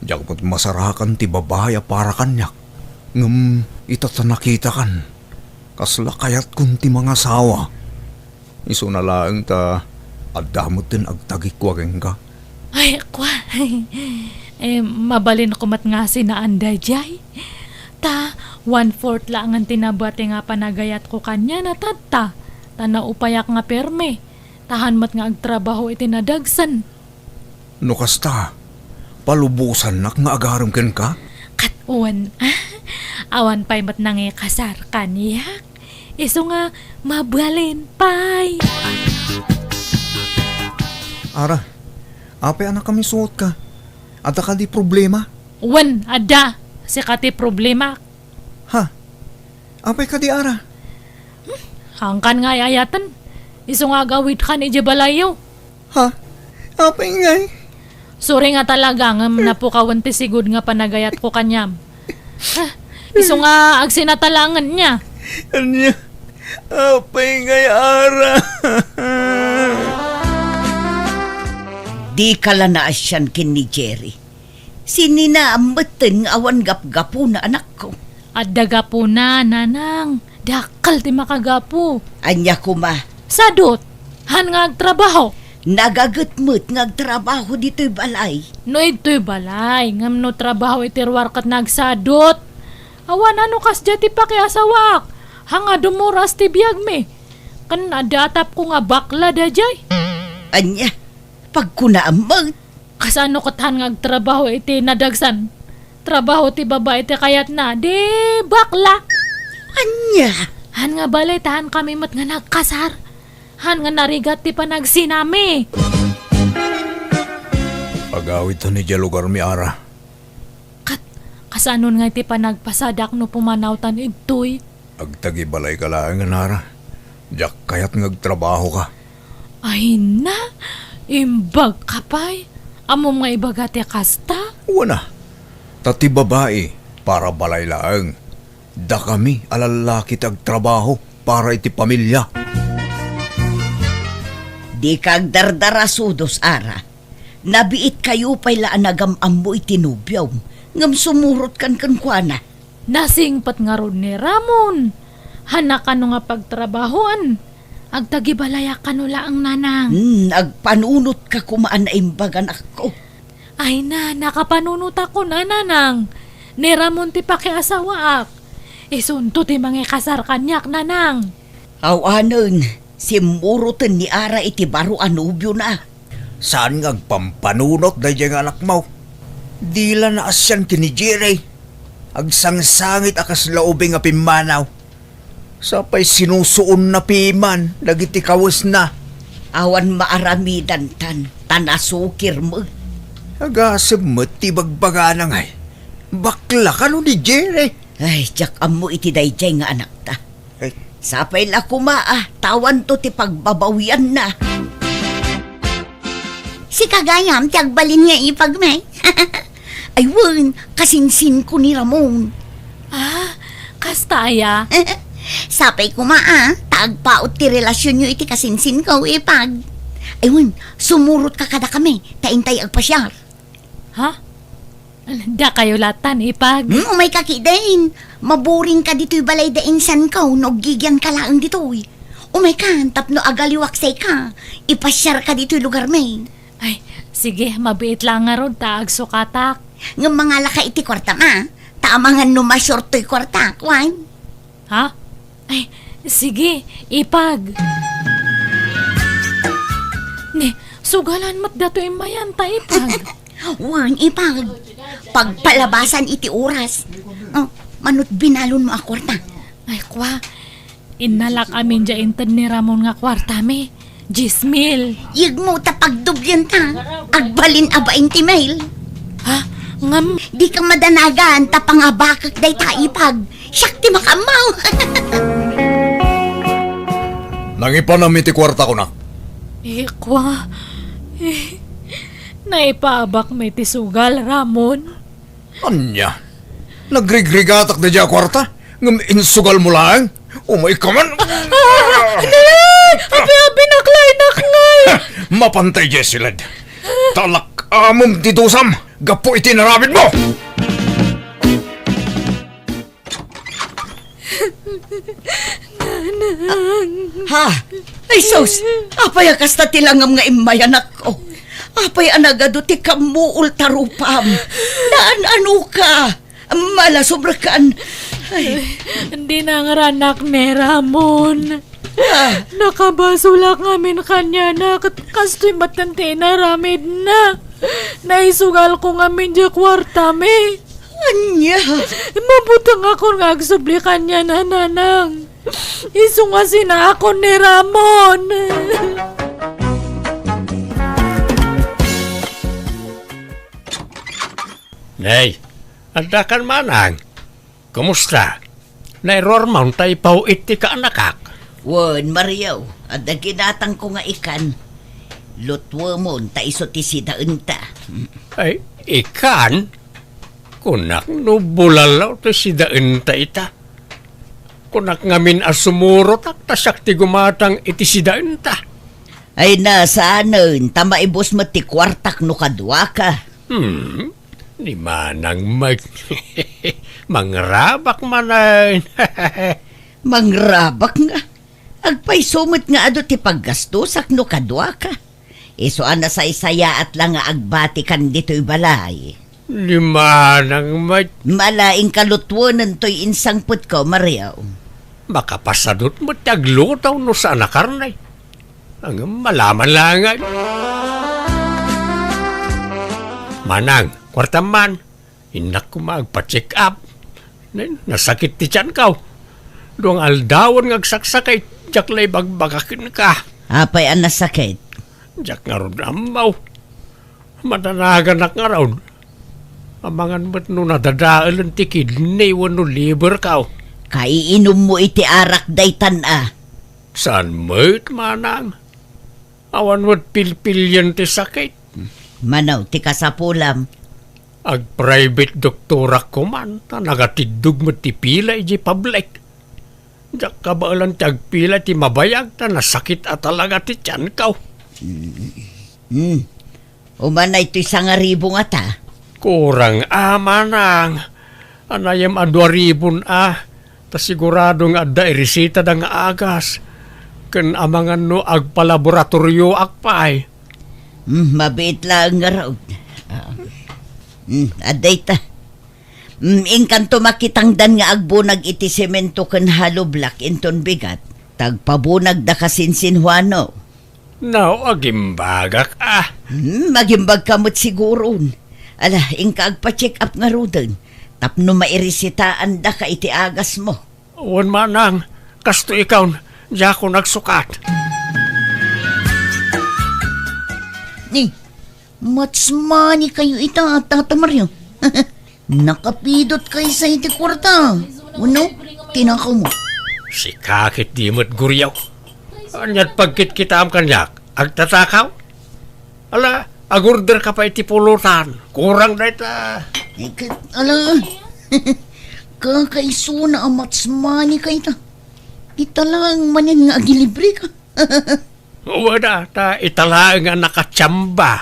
Diyak mo't masarakan ti babaya para kanyak. Ngam itatanakita kan.
Kasla kayat kunti mga sawa. Iso na lang ta adamot din agtagikwageng ka.
Ay, kwa. Mabalin ko mat nga si na anday jay. Ta, 1/4 lang ang tinabate nga panagayat ko kanya na tata. Ta naupayak nga perme. Tahan mat nga agtrabaho iti nadagsan.
No kasta, palubusan nak nga agaram ken ka?
Katuan, awan pa'y mat nangi kasar kaniyak. Iso nga, mabalin pa'y.
Ara, apay anak kami suot ka. Ada ka di problema?
Wan, ada. Si kati problema.
Ha? Apay ka di ara?
Hangkan nga ayatan. Iso nga gawid ka ni Jebalayo.
Ha? Apay ngay?
Suri nga talaga nga napukawan ti sigud nga panagayat ko kanyam. Iso nga agsinatalangan niya.
Anya? Apay ngay ara?
Di kalanaas siyan kin ni Jerry. Sininaamatan nga awan gap-gapo na anak ko.
At daga po na, nanang. Dakal ti makagapo.
Anya kuma,
Sadot, han nga agtrabaho.
nagagatmut nga trabaho dito'y balay.
No ito'y balay, ngam no trabaho itirwar kat nagsadot. Awan ano kas jati pa kay asawak. Hanga dumuras ti biyag me. Kan nadatap ko nga bakla da jay.
Anya, pagkunaamag,
Kasano kathan nga agtrabaho iti nadagsan. Trabaho ti babae iti kayat na, di bakla.
anya,
Han nga balay tahan kami mat nga nagkasar. Han nga narigat ti panagsinami.
Agawid to ni dya lugar mi ara.
Kasanon nga iti panagpasadak no pumanawtan igtoy.
Agtagi balay ka lang nga nara. Diyak kayat ngagtrabaho ka.
Ay na, imbag kapay. Amo nga ibagati kasta.
Wana. Tati babae para balay laang. Da kami alalaki agtrabaho para iti pamilya.
di kag dardarasudos ara. Nabiit kayo pa'y laanagam mo itinubyaw. Ngam sumurot kan kuana.
Nasingpat nga ron ni Ramon. Hanak ano nga pagtrabahoan. Agtagibalaya ka no laang nanang.
Agpanunot ka kumaan na imbagan ako.
Ay na, nakapanunot ako na nanang. Ni Ramon ti pakiasawaak. Isunto ti mga kasar kanyak nanang.
Awanon, simurutan ni Ara iti baro anubyo na.
Saan ngagpampanunot da diyang anak mo? Dila na asyan kini Jerry. Agsangsangit akas laubing nga pimanaw. Sapay sinusuon na piman, dagiti kawas na.
Awan maaramidan tanasukir mo.
Agasab mo ti bagbaga na ngay. Bakla ka no ni Jerry.
Ay, tiyak amo iti dayjay nga anak ta.
Ay,
Sapay la kumaa, tawan to ti pagbabawian na.
Si Kagayam, tiyagbalin nga ipagmay.
Ay wan, kasinsin ko ni Ramon.
Kastaya.
Sapay ko tagpaot ti relasyon nyo iti kasinsin ko ipag.
Ay wan, sumurot ka kada kami, taintay agpasyar.
Ha? Da kayo latan ipag.
Umay kakidain. Maburing ka dito'y balay da insan ko, nogigyan ka laang dito'y. Umay ka, tapno agaliwaksay ka. Ipasyar ka dito'y lugar may.
Ay, sige, mabiit lang nga ron, taag sukatak.
Ng mga laka iti kwarta ma. Tamangan numasyort to'y kwarta, kwan.
Ha? Ay, sige, ipag. Ne, sugalan mat dato imayan ta ipag.
Wan, ipag. Pagpalabasan iti oras. Oh, manut binalon mo a kwarta.
Ay, kwa, inalak amin dya inted ni Ramon nga kwarta me. 10,000.
Yag mo tapagdubyan ta. Agbalin aba inti mail.
Ha? Ngam,
Di ka madanagan tapangabakak day ta ipag. Syakti makamaw.
Nangipanam iti kwarta ko na.
kwa, naipabak may tisugal, Ramon.
Anya? Nagrigrigatak na dya kwarta? Ngam insugal mo lang? Umay ka man?
Abi, naklay.
Mapantay dya silad. Talak amom titusam. Gapo iti narabid mo!
Ha? Ay sus, apay kasta tilangam nga imayanak ko. Apay anagado ti kamuul tarupam. Daan ano ka? Mala sobrakan. Ay,
Hindi na nga anak ni Ramon.
ah,
Nakabasulak ngamin kanya na kastoy matante na ramid na. Naisugal ko ngamin di kwarta me.
anya.
Mabutang ako nga agsubli kanya na nanang. Iso nga sina ako ni Ramon.
Nay, anda kan manang. Kumusta? Nay Rormon tay pauit ti ka anakak.
Wan, Mariaw, at naginatang ko nga ikan. Lutwa mo, ta iso ti sidaan ta.
Ay, ikan? Kunak no bulalaw ti sidaan ta ita. Kunak ngamin asumuro tak tasak ti gumatang iti sidaan ta.
Ay nasaanan, tamaibos mo ti kwartak no kadwa ka.
Ni manang mangrabak manan.
Mangrabak nga. Agpay sumot nga ado ti paggastusak no kadwa ka. Iso ana sa isaya at lang nga agbati kan dito'y balay.
Ni manang
Malaing kalutwonan to'y insangput ko, Mariaw.
makapasadot mo taglutaw no sa anakarnay. Ang malaman lang ay. Manang, kwartaman, hinak ko magpa-check up. Nasakit ti tiyan ka. Doang aldawan ngagsaksakay, jak lay bagbagakin ka.
Apay ang nasakit.
Jak nga ron amaw. Madanagan nga ron. Amangan mo't no nadadaal ang tikid, naiwan no liver ka.
Kaiinom mo iti arak daytan ah.
Saan mo't manang? Awan mo't pilpilyan ti sakit.
Manaw, ti kasapulam.
Ag-private doktora ko man, ta nagatidug mo ti pila iji public. Jak kabaalan ti agpila ti mabayag, ta nasakit at talaga ti tiyan ka.
Umanay to'y 1,000 nga ta.
Kurang manang. Anayam 2,000 ta siguradong adda irisita da nga agas. Ken amangan no agpalaboratorio akpay.
Mabait lang nga raw. Aday ta. Inkanto makitangdan nga agbunag iti semento ken haloblak inton bigat. Tagpabunag da kasinsin Juano.
Now, agimbagak
Magimbag kamot siguron. Ala, inka agpa-check up nga rudan. Tapno mairisitaan da ka iti agas mo.
Wan manang, kasto ikaw, di ako nagsukat.
Ni, much money kayo ita, Tata Mario. Nakapidot kayo sa iti kwarta. Ano? Tinakaw mo.
Si kakit di mo't guryaw. Anyat pagkit kita am kanyak, agtatakaw. Ala, agorder ka pa iti pulutan. Kurang na ita.
Ala, kakaiso na ang much money kayo ita. Ita lang manin nga agilibre ka.
Wala, ta itala nga nakatsamba.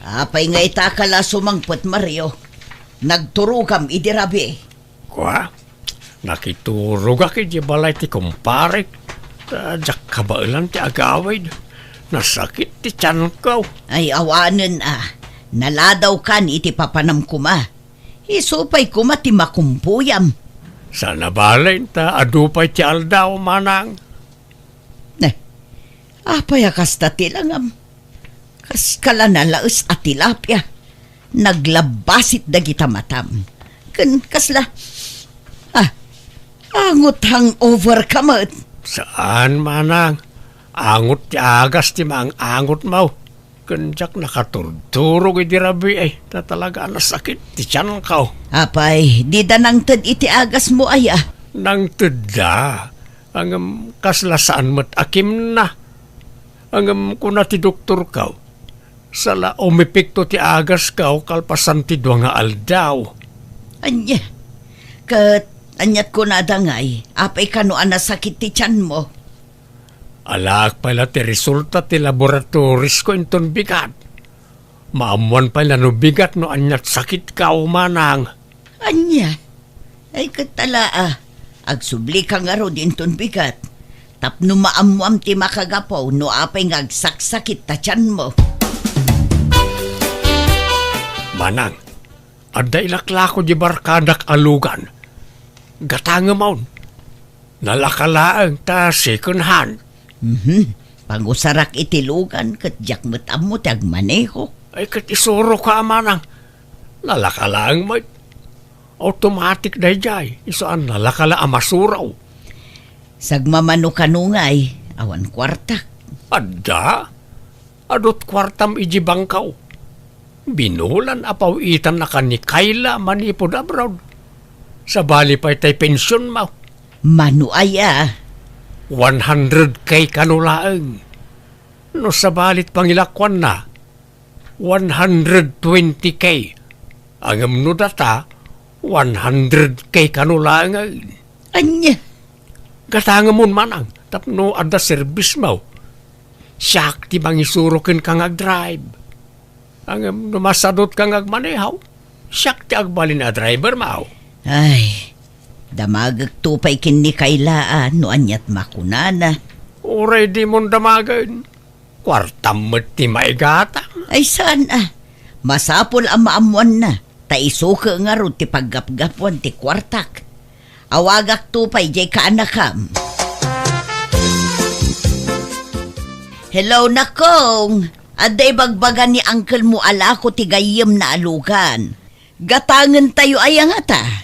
Apay nga itakala sumangpot, Mario. Nagturugam idirabi.
Kwa, nakiturog aki di balay ti kumparik. Jak kabailan ti agawid. Nasakit ti tiyan ko.
Ay awanen Naladaw kan iti papanam kuma. Isupay kuma ti makumpuyam.
Sana balay ta adupay ti aldaw manang.
Apay akasta tilangam. Kas kala nalaos at tilapia. Naglabasit dagita matam. Ken kasla. Angot hangover kamot.
Saan manang? Angot ti agas ti mang angot mau. Kenjak nakaturturog iti rabi ay. Ta talaga nasakit ti tiyan ka.
Apay, di da nang ted iti agas mo aya.
Nang teda. Ang kaslasaan mo't akim na. Ang kuna ti doktor ka. Sala umipikto ti agas ka kalpasan ti dua nga aldaw.
Anya. Kat anyat ko na dangay. Apay kano anasakit ti tiyan mo.
Alak pala ti resulta ti laboratoris ko inton bigat. Maamuan pa no bigat no anyat sakit ka manang.
Anya? Ay katala agsubli ka nga ro din ton bigat. Tapno maamuam ti makagapaw no apay nga agsaksakit ta tiyan mo.
Manang, adda ilaklako di barkadak alugan. Gatanga maun. Nalakalaang ta second hand.
Pangusarak itilugan kat jak matammo ti agmaneho.
Ay kat isuro ka manang. Nalakalaang may automatic dayjay. Isaan nalakala amasuraw.
Sagmamano kanungay, awan kwartak.
Adda? Adot kwartam iji bangkaw. Binulan apaw itan na ni Kayla manipod abroad. Sa bali pa'y tay pensyon mo.
Mano aya?
100K kanulaang. No sa balit pangilakwan na, 120K. Ang amno data, 100K kanulaang.
Anya?
Gatanga mo manang, tapno adda service mo. Siyak ti mangisurokin kang ag-drive. Ang numasadot kang agmanehaw, siyak ti agbalin a driver mo.
Ay, damagag tupay kin ni Kaylaan no anyat makunana.
Uray di mong damagan. Kwartam mo't ti maigata.
Ay saan masapol ang maamuan na. Taisuka nga ro ti paggapgapuan ti kwartak. Awagak tupay jay kaanakam. Hello nakong. Aday bagbagan ni uncle mo alako ti gayem na alugan. Gatangan tayo ayang ata.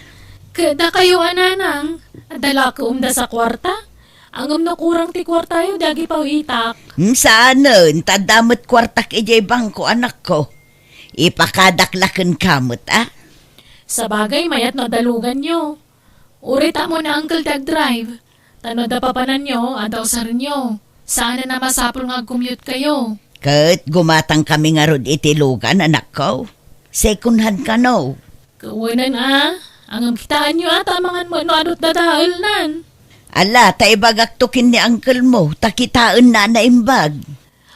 Kada kayo ananang, adala ko umda sa kwarta. Ang nakurang ti kwarta yung dagi pa itak.
Saanon, tadamot kwartak ijay bangko anak ko. Ipakadaklakan kamot
Sa bagay, mayat no dalugan nyo. Urita mo na Uncle Dag-drive. Tano da papanan nyo, adaw sa nyo. Sana na masapol nga commute kayo.
Kat gumatang kami nga rod itilugan anak ko. Second hand ka no.
Kawanan ang kitaan nyo tamangan mo no adot na dahil nan.
Ala, taibagaktukin ni uncle mo, takitaan na naimbag.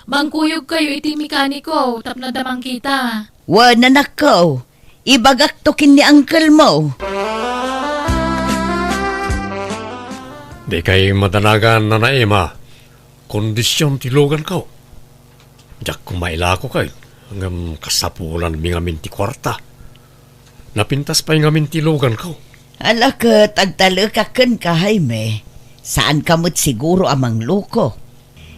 Bangkuyog kayo iti mekaniko, tapno damang kita.
Wan anak ko, ibagaktukin ni uncle mo.
Di kay madanagan na naima. Kondisyon tilugan ka. Diyak kumaila ko kay. Hanggang kasapulan mi ngamin ti kwarta. Napintas pa yung ngamin tilugan ka.
Ala ka, tagtalakakan ka, Jaime. Saan kamot siguro amang luko?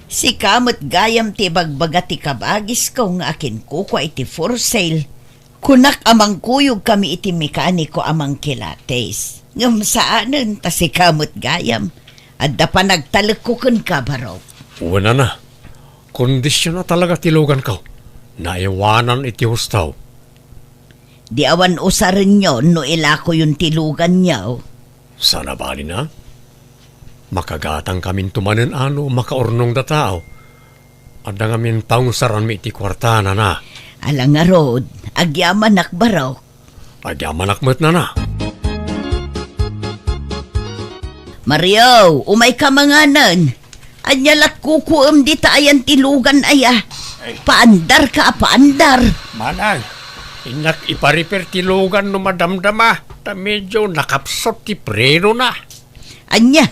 Si kamot gayam ti bagbaga ti kabagis ko nga akin kuko iti for sale. Kunak amang kuyog kami iti mekaniko amang kilates. Ngam saanan ta si kamot gayam. Adda pa nagtalakukon ka baro.
Una na. Kondisyon na talaga tilugan ka. Naiwanan iti hustaw.
Di awan usarin nyo no ilako yung tilugan nyo.
Sana bali na? Makagatang kamin tumanen makaurnong da tao. Adda ngamin taong saran mi iti kwartana na.
Alang nga rod, agyaman nakbaraw.
Agyaman akmet na.
Mario, umay ka manganan. Anyalat kukuam di taayan tilugan aya. Paandar ka, paandar.
Manang, inak ipariper tilugan no madamdama. Ta medyo nakapsot ti preno na.
Anya,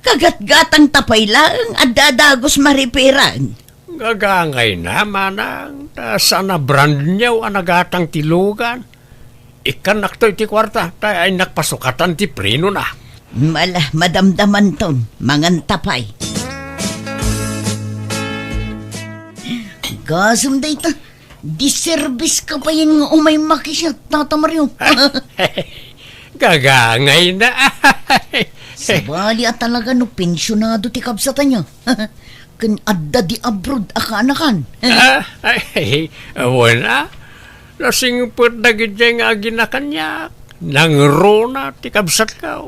kagat-gatang tapay lang at dadagos mariperan.
Gagangay na, manang. Ta sana brand niyaw anagatang tilugan. Ikan naktoy ti kwarta. Ta ay nakpasukatan ti preno na.
Mala, madamdaman ton, mangan tapay. Gasam da ita, diservice ka pa yung umay makisya, Tata Mario.
Gagangay na.
Sabali at talaga no pensyonado ti kabsatan niya. Kan adda di abroad akanakan.
Wala. Nasingpot na gidya nga ginakanyak. Nangrona ti kabsat ka.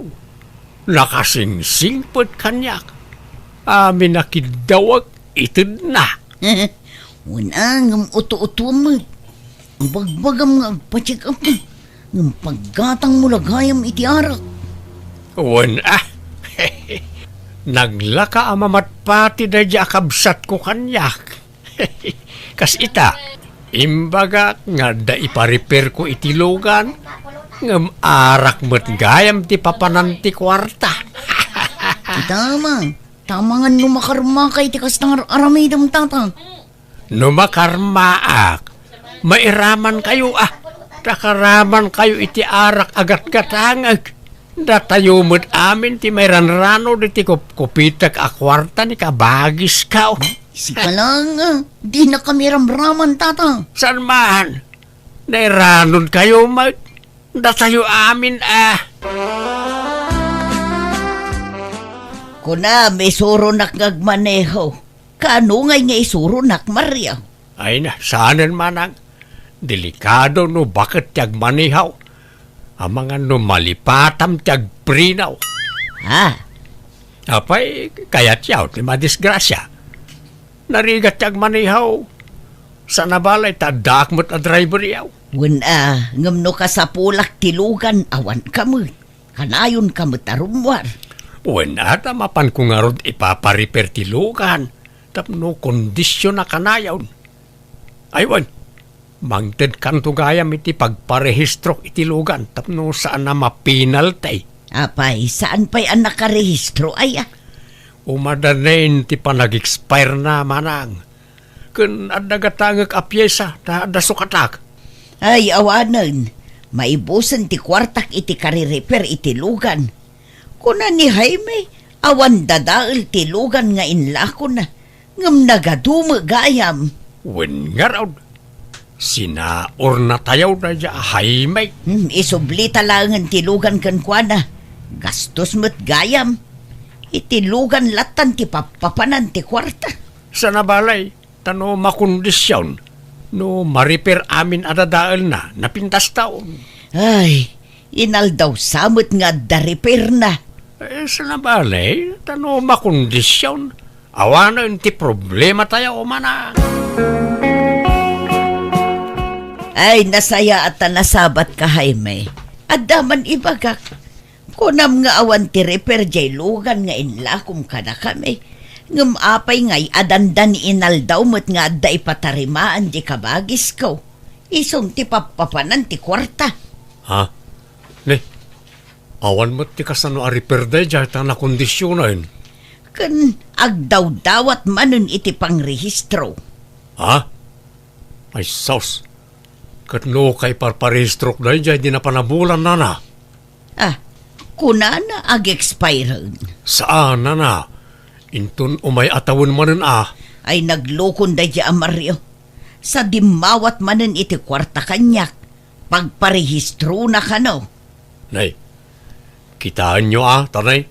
Nakasingsingpot kanyak. Amin nakidawag itid na.
Wala, ngam uto-uto mo. Bagbagam nga agpacheck up mo. Ngam paggatang mo lagayam iti arak.
Wala. Naglaka amamat pati na di akabsat ko kanyak. Kas ita, Imbaga nga da ipa-repair ko itilugan, ngam arak mo't gayam ti papanan ti kwarta.
Tama. Tama nga numakarma kay tikas ng aramidam tatang.
No makarmaak, mairaman kayo takaraman kayo iti arak agat-gatangag. Datayo mo't amin ti may ranrano di ti kupitak a kwarta ni kabagis ka.
Sika lang, di na kami ramraman tatang.
San man? Nairanon kayo mag. Datayo amin
Kuna may surunak ngagmaneho. Kanungay nga isurunak Maria.
Ay na, saanan manang. Delikado no bakit tiyag manihaw. Ang mga no malipatam tiyag prinaw. Apay, kaya tiyaw, ti madisgrasya. Narigat tiyag manihaw. Sa nabalay, tadak mo't a driver yaw.
Ngamno ka sa pulak tilugan, awan kamut. Kanayon kamut arumwar.
Ata mapan ko nga rod ipapariper tilugan. Tapno kondisyon na kanayon. Aywan, mangted kanto gayam iti pagparehistro itilugan. Tapno saan na mapinaltay.
Apay, saan pa'y ang nakarehistro ay
Umadanin ti pa nag-expire na manang. Kun adagatangag a pyesa ta dasukatak.
Ay, awanan. Maibusan ti kwartak iti karireper itilugan. Kuna ni Jaime, awan dadaal tilugan nga inlako na. Ngam nagadumo gayam.
Wen nga raw. Sinaor na tayaw na dya Jaime.
Isubli talangan tilugan kan kuana. Gastos mo't gayam. Itilugan latan ti papapanan ti kwarta.
Sa nabalay, tano makondisyon. No mariper amin adadaal na napintas taon.
Ay, inal daw samot nga da-repair na.
Sa nabalay, tano makondisyon. Awana ti problema tayo mana.
Ay, nasaya at nasabat ka, Jaime. Adaman ibagak. Kunam nga awan ti repair jay lugan nga inlakom ka na kami. Ngam apay ngay adandan inal daw mo't nga da ipatarimaan di kabagis ko. Isong ti papapanan ti kwarta.
Ha? Ne, awan mo ti kasano a repair day dya ta na kondisyonan.
Kan agdaw-dawat manon iti pangrehistro.
Ha? Ay sos. Katno kay parparehistro day dya di na panabulan na na.
Kuna na ag-expire.
Saan na? Intun umay atawon manen
Ay naglokon da dya Mario. Sa dimawat manen iti kwarta kanyak. Pagparehistro na kano.
Nay, kitaan nyo tanay.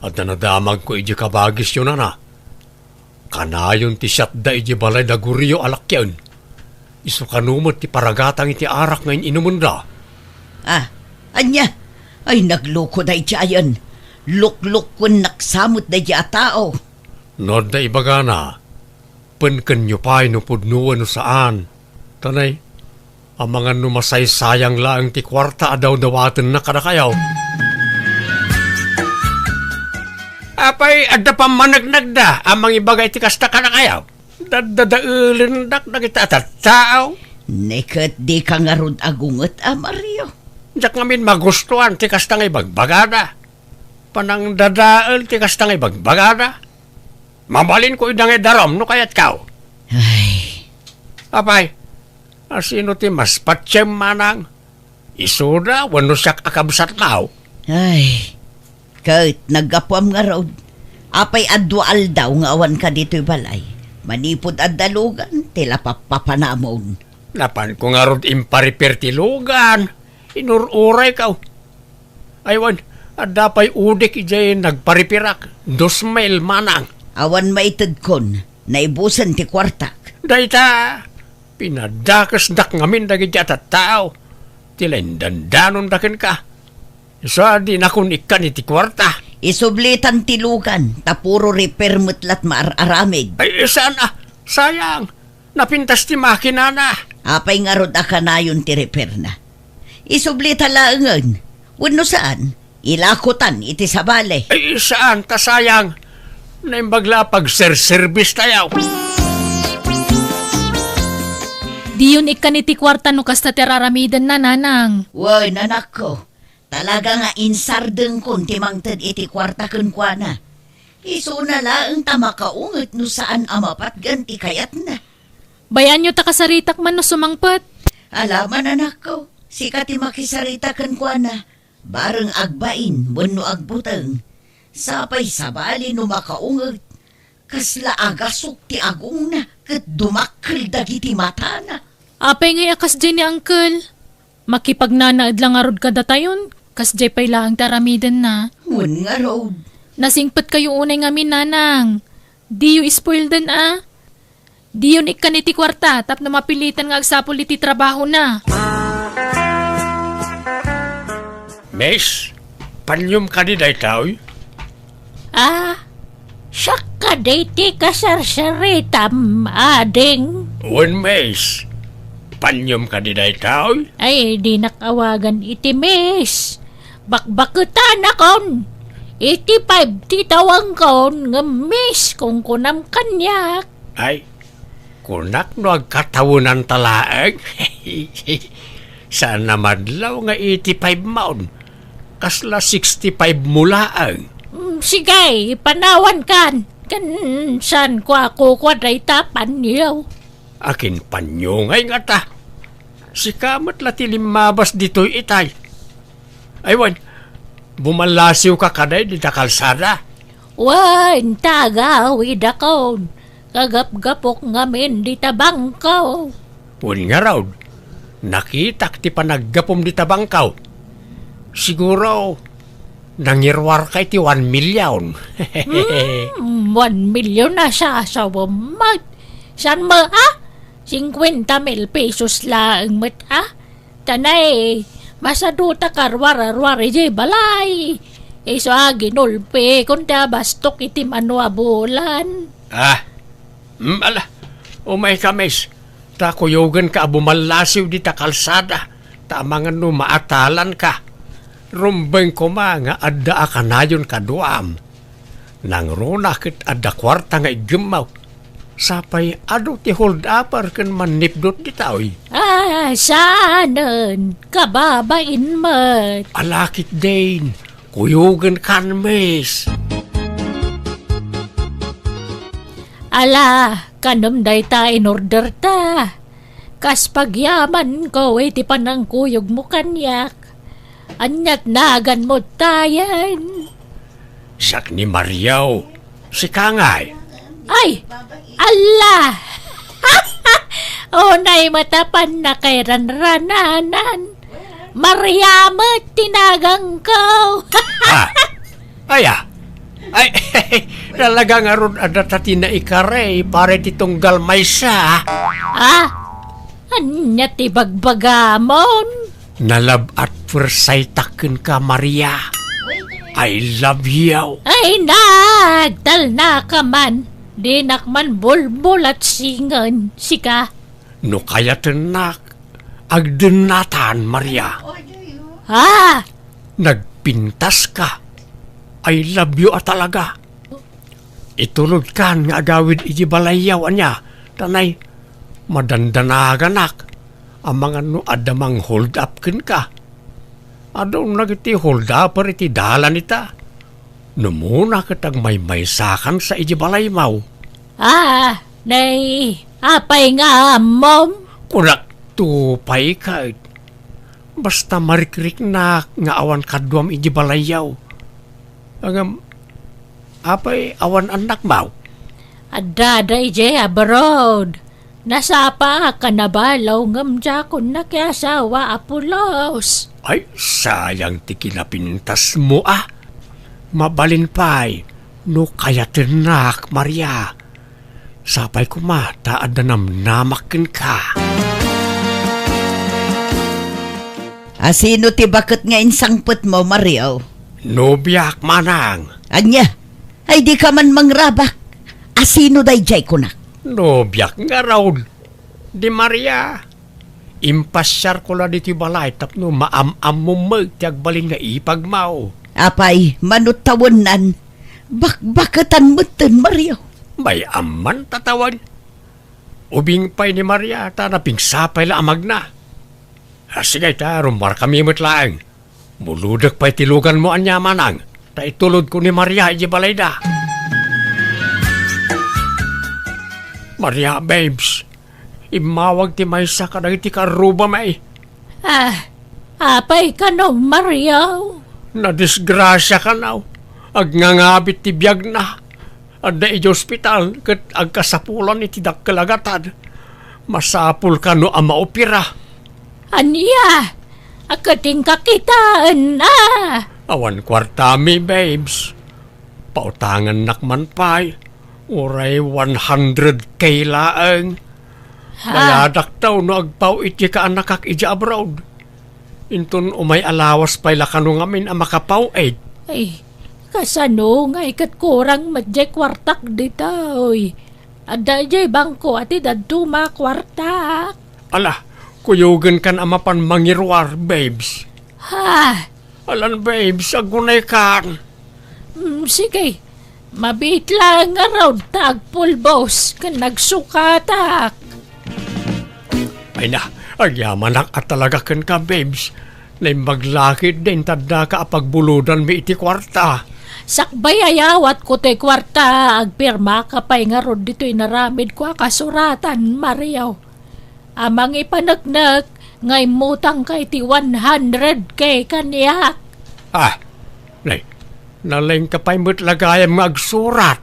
At nadamag ko iji kabagis yun na. Kanayon ti siyat da iji balay da guriyo alakyan. Iso kanumot ti paragatang iti arak ngayon inumunda.
Anya? Ay nagloko da itiayan. Lukluk kun naksamot da dya tao.
Nod da ibaga na. Penken nyo pa'y no pudnuan no saan. Tanay, ang mga numasay-sayang laang ti kwarta adaw dawaten na kadakayaw. Apay, adda pa managnagda amang ibagay ti kasta kadakayaw. Dadadaulen dak na kita at tao.
Nekat di ka nga rod agungot, Mario.
Diyak ngamin magustuhan ti kasta nga ibagbagada. Panang dadaal ti kasta nga ibagbagada. Mabalin ko idang darom no kayat kao.
Ay.
Apay, asino ti mas patsem manang. Isuda, wano siyak akabsat lao.
Ay. Kahit naggapuam nga road. Apay adwaal daw nga awan ka dito'y balay. Manipod at dalugan, tila papapanamon.
Napan ko nga rod impariper ti lugan. Inururay ka. Aywan, adapay udik ijay nagparipirak. 2,000 manang.
Awan maitid kon, naibusan ti kwartak.
Dayta, pinadakas dak ngamin dagi at tao. Tilain dandanon dakin ka. Isa di na kun ikan iti kwarta.
Isublitan tilugan, tapuro repair mutlat maararamid.
Ay, saan sayang. Napintas ti makina na.
Apay nga rod akanayon ti repair na. Isublita laangan. Wano saan? Ilakutan iti sabale.
Ay, saan ta sayang. Naimbagla pag service tayaw.
Di yun ikaniti kwarta no kasta teraramidan na nanang.
Woy, nanak ko. Talaga nga insardeng kun timangtad iti kwarta kun kwa na. Iso na laang tamakaungot no saan amapat ganti kayat na.
Bayan nyo ta kasaritak man no sumangpet.
Alaman anak ko, sika ti makisarita kan kwa na. Bareng agbain, wano agbutang. Sapay sabali no makaungot. Kasla agasok ti agong na, kat dumakkel dagiti mata na.
Apay ngay akas dyan ni Uncle. Makipagnanaad lang arod kada tayon. Kas jay pay lang taramidan na.
Wan nga road.
Nasingpet kayo unay ngamin nanang. Di yu spoil din Di yun ikaniti kwarta tap na mapilitan nga agsapol iti trabaho na.
Mes, panyom ka di day taoy?
Siya ka dati kasarsaritam, ading.
Wan mes, panyom ka di day taoy?
Ay, di nakawagan iti miss. Bakbakutan akon. Iti 5 titawang kon nga miss kung kunam kanyak.
Ay, kunak no agkatawunan talaag. Saan naman law nga 85 maon? Kasla 65 mulaang.
Sige, panawan kan. Kan ko ako kwaday tapan niyo.
Akin panyongay nga ta. Si kamat lati limabas dito'y itay. Aywan, bumalasiw ka kaday di kalsada.
Wan, tagawid akon. Kagap-gapok ngamin di tabangkaw.
Wan nga raw, nakitak ti panaggapom di tabangkaw. Siguro, nangirwar kay ti 1 million.
1 million na siya sa wamat. San mo, 50,000 pesos lang mat, Tanay, masaduta karwar-arwar ije balay. Iso ginulpe, kung bastok iti manuabulan.
Ala, umay ka, mes. Takuyogan ka bumalasiw di ta kalsada. Tamangan no maatalan ka. Rumbeng ko nga adda ka na yun kaduam. Nang runa kit adda kwarta nga igimaw. Sapay ado ti hold upper kan manipdot di taoy.
Saanan, kababain mat.
Alakit din, kuyogan kan, mes.
Ala, kanumday ta in order ta. Kas pagyaman ko, iti panangkuyog mo kanyak. Anyat nagan mo tayan.
Sak ni Mariaw, si Kangay.
Ay, ala! Unay matapan na kay ranrananan. Mariamat tinagang ko.
Ay, talagang aron adatati na ikare, pare titunggal may sa.
Anyat ibagbagamon.
Nalab at pursaytakin ka, Maria. I love you.
Ay, nagtal na ka man. Di nakman bulbul at singan. Sika.
No kaya tenak, agdenatan, Maria. Nagpintas ka. I love you talaga. Itulog kan nga agawid iji balayaw anya. Tanay, madandanaaganak. Ang mga no adamang hold up kin ka. Adaw nagiti hold up iti dalan ita. Numuna kitag may sakan sa iji balay mau.
Nay, apay nga mom.
Kunak tupay ka. Basta marikrik na nga awan kadwam iji balayaw. Ang apay awan anak mau.
Adaday jay abroad. Nasapa ka na balaw ngam jakon na kaya sawa apulos.
Ay, sayang ti kinapintas mo Mabalin pa'y, no kaya tinak, Maria. Sapay ko taad na namnamakin ka.
Sino ti bakit nga insangput mo, Mario?
Nobiyak manang.
Anya, ay di ka man mangrabak. Sino day jay ko na?
Nobiyak nga raw. Di Maria. Impasyar ko la dito balay tapno maam-am mo magtiagbalin nga ipagmaw.
Apay, manutawanan. Bakbakatan mo ten, Mario.
May aman tatawan. ubing pay ni Maria, ta napingsapay la amag na. Sige ta, rumar kami matlaang. Muludak pa'y tilugan mo anya manang. Ta itulod ko ni Maria iji balayda. Maria, babes. Imawag ti maysa ka iti karuba may.
Apay ka no, Maria.
Nadisgrasya ka na. Agnangabit ti biyag na. Adda iti ospital ket agkasapulan iti dakkalagatan. Masapul ka no ang maopira.
Anya, akating kakitaan na.
Awan kwartami, babes. Pautangan nakman pa'y. Uray 100K laang. Mayadak daw no agpaw iti ka anak kak iti abroad. Inton umay alawas pa'y lakano ngamin ang makapaw ay.
Ay, kasano nga ikat kurang madjay kwartak ditoy. Ada jay bangko ati daduma kwartak.
Ala, kuyugan kan amapan mangirwar, babes.
Ha?
Alan, babes, agunay kan.
Sige, mabit lang nga raw tagpulbos ka nagsukatak.
Ay na, agyamanak at talaga kan ka, babes. Na maglakid din tadda ka apagbuludan mi iti kwarta.
Sakbay ayawat ko te kwarta, agpirma ka pa'y nga ron dito'y naramid ko kasuratan, Mariaw. Amang ipanagnak, ngay mutang kay ti 100K kaniyak.
Nalaing ka pa'y mutlagayam nga agsurat.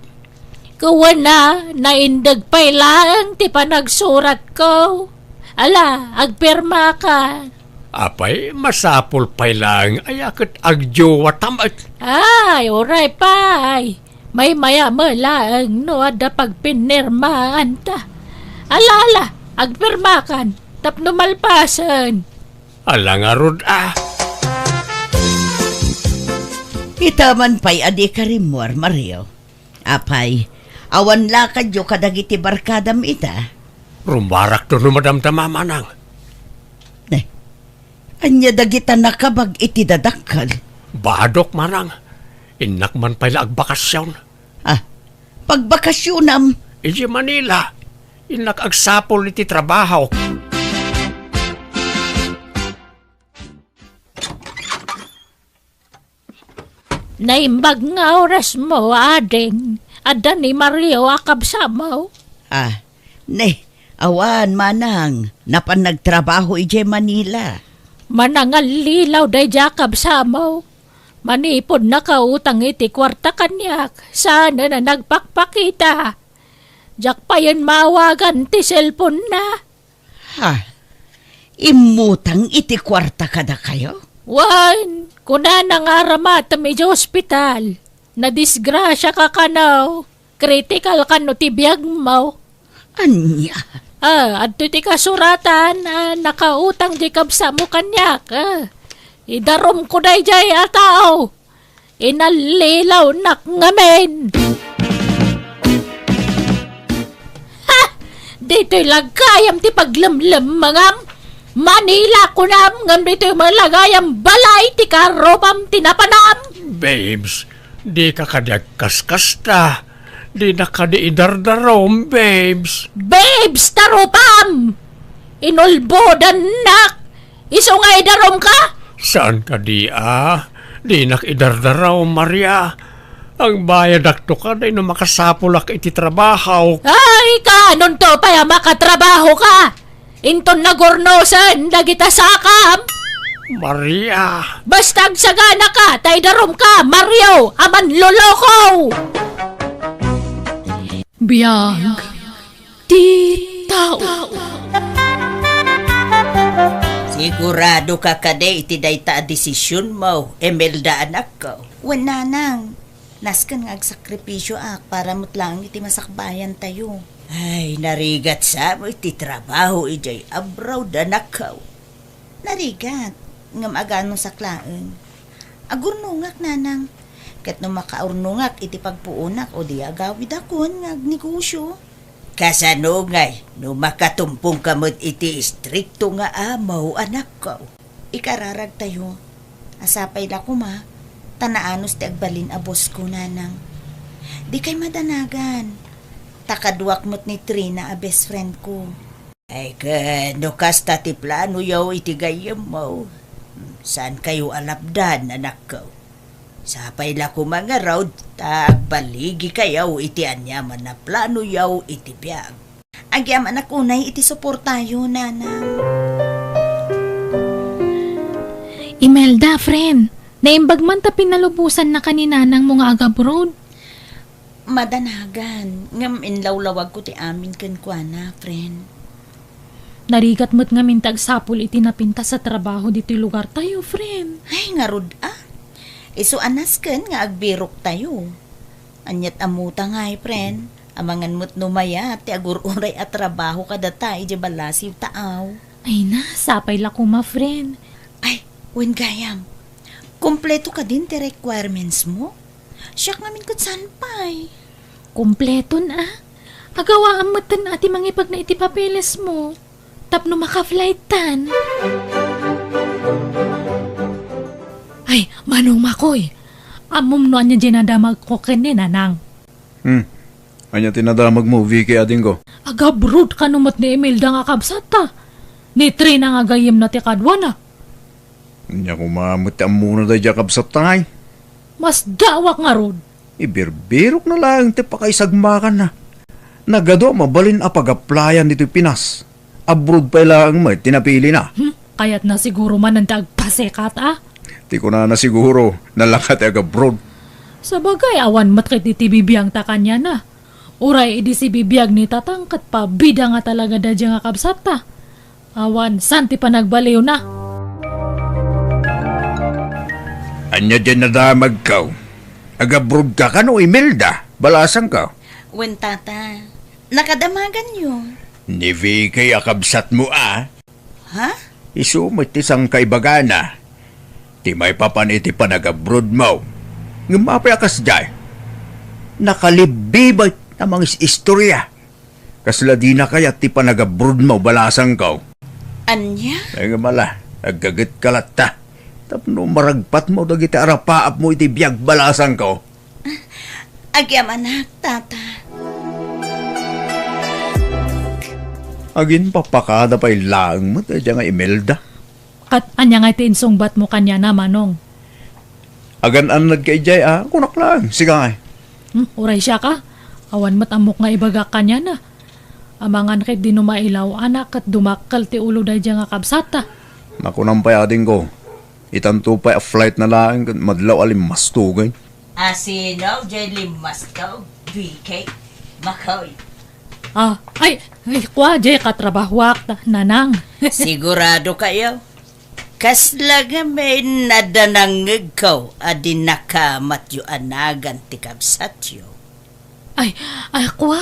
Kuwan na, naindag pa'y lang ti panagsurat ko. Ala, agpirma ka.
Apay, masapul pa'y lang, ayakit agjowa tamat.
Ay, oray pa'y. May maya mo lang, no, ada pagpinirmaan ta. Ala, agpirmakan, tapno malpasan.
Alang arod
Itaman pa'y adi karimwar, Mario. Apay, awan lakad yo kadagiti barkadam ita.
Rumarak to no madamdama manang.
Anya dagita nakabag iti dadakal.
Badok manang. Inak man pala agbakasyon.
Pagbakasyonam.
Iji Manila. Inak agsapol iti trabaho.
Naimbag nga oras mo, ading. Ada ni Mario akabsamaw.
Awan manang. Napan nagtrabaho ije Manila.
Manangal lilaw day jakab samaw. Manipod na kautang iti kwarta kanyak. Sana na nagpakpakita. Jak pa yan mawagan ti cellphone na.
Imutang iti kwarta kada kayo?
Wan, kuna nang aramat medyo hospital. Nadisgrasya ka kanaw. Critical ka no tibiyag mo.
Anya?
Adto ti kasuratan, nakautang di kabsa mo kanyak. Idarom ko day jay ataw. Inalilaw nak ngamen. Ha! Dito'y lagayam ti paglamlam mangam. Manila ko nam, ngam dito'y malagayam balay ti karobam tinapanam.
Babes, di ka kadagkaskas ta. Di na ka di idardarom, babes.
Babes, tarupam! Inulbodan nak! Iso nga idarom ka?
Saan ka di Di nak idardaraw, Maria. Ang bayad akto ka na ino makasapulak iti trabaho.
Ay, kanon to pa makatrabaho ka! Inton nagornosan, dagita sakam!
Maria.
Basta agsagana ka, tay darom ka, Mario, aman loloko! Biyag, di tao.
Sigurado ka kade iti dayta a desisyon mo, Emelda anak ko.
Wala nang. Naskan nga agsakripisyo para mutlang iti masakbayan tayo.
Ay, narigat sa mo iti trabaho ijay abroad anak ko.
Narigat. Ngam agano saklaan. Agurnungak nanang. Kat no makaurnungak iti pagpuunak o di agawid akon nga negosyo.
Kasano ngay, no makatumpong kamot iti istrikto nga amaw anak ko.
Ikararag tayo. Asapay la ko ma. Tanaanos ti agbalin a boss ko nanang. Di kay madanagan. Takaduak mo't ni Trina a best friend ko. Ay no kasta ti plano yaw iti gayam mo. Saan kayo alapdan, anak ko? Sapay la ko mga raw, tagbaligi kayaw iti anyaman na plano yaw iti biyag. Agyam anak unay iti suportayo, nanang.
Imelda, friend. Naimbag man ta pinalubusan na kanina ng mga agabroad.
Madanagan, ngam inlawlawag ko ti amin kenkwana, friend.
Narigat mo't nga mintag sapul iti napinta sa trabaho dito lugar tayo, friend.
Ay, nga rod Isu anas ken nga agbirok tayo. Anyat amuta nga friend. Amangan mo't numaya ti agururay at trabaho kada tayo di balasiw taaw.
Ay na, sapay la ko ma, friend.
Ay, wen gayam. Kompleto ka din ti requirements mo? Siyak namin kat saan pa'y.
Kompleto na. Agawaan mo tan ati mangipag na iti papeles mo. Tapno maka-flightan. Ay, manong makoy. Amom no anya dinadamag ko kene nanang.
Anya tinadamag mo, Vicky ading ko.
Aga brood ka numot ni Imelda nga kabsata. Ni Trina nga gayem na ti kadwana.
Anya kumamot ang muna da jakab sa tangay.
Mas dawak nga rod.
Ibirbirok na lang ti pakaisagmakan na. Nagado mabalin a pag-applyan dito Pinas. Abroad pa lang may tinapili na.
Kaya't na siguro man ang tagpasekat
Di ko na siguro nalakat ag abroad.
Sa bagay, awan matkit iti bibiyang ta kanya na. Uray idi si bibiyag ni tatang kat pa bida nga talaga da nga kabsata. Awan, santi pa nagbaliw na.
Anya dyan nadamag ka. Ag-abroad ka no, Imelda. Balasang ka.
Wen tata, nakadamagan nyo.
Ni Vicky akabsat mo
Ha?
Isumit isang kaibagana. Ti may papaniti pa nag-abroad mo. Ngumapay akas jay. Nakalibibay na mga istorya. Kasla di na kaya ti pa nag-abroad mo balasang ka.
Anya?
Ay nga mala, agagit kalat ta. Tapno maragpat mo dagiti arapaap mo iti biyag balasang ka.
Agyam anak, tata.
Agin papakada pa'y laang mo tayo nga Imelda.
Kat anya nga iti insungbat mo kanya na manong.
Agan-anad kay jay kunak lang. Sige nga.
Uray siya ka. Awan mat amok nga ibagak kanya na. Amangan kay di numailaw anak at dumakal ti ulo da nga kabsata.
Nakunampay ading ko. Itanto pa a flight na lang madlaw alim mastugay.
Asino, Jelly Masto, BK, Makoy.
Ay, kwa jay katrabahwak nanang.
Sigurado kayo? Kaslaga may nadanangig ko adi nakamat yu anagan ti kabsatyo.
Ay, kwa,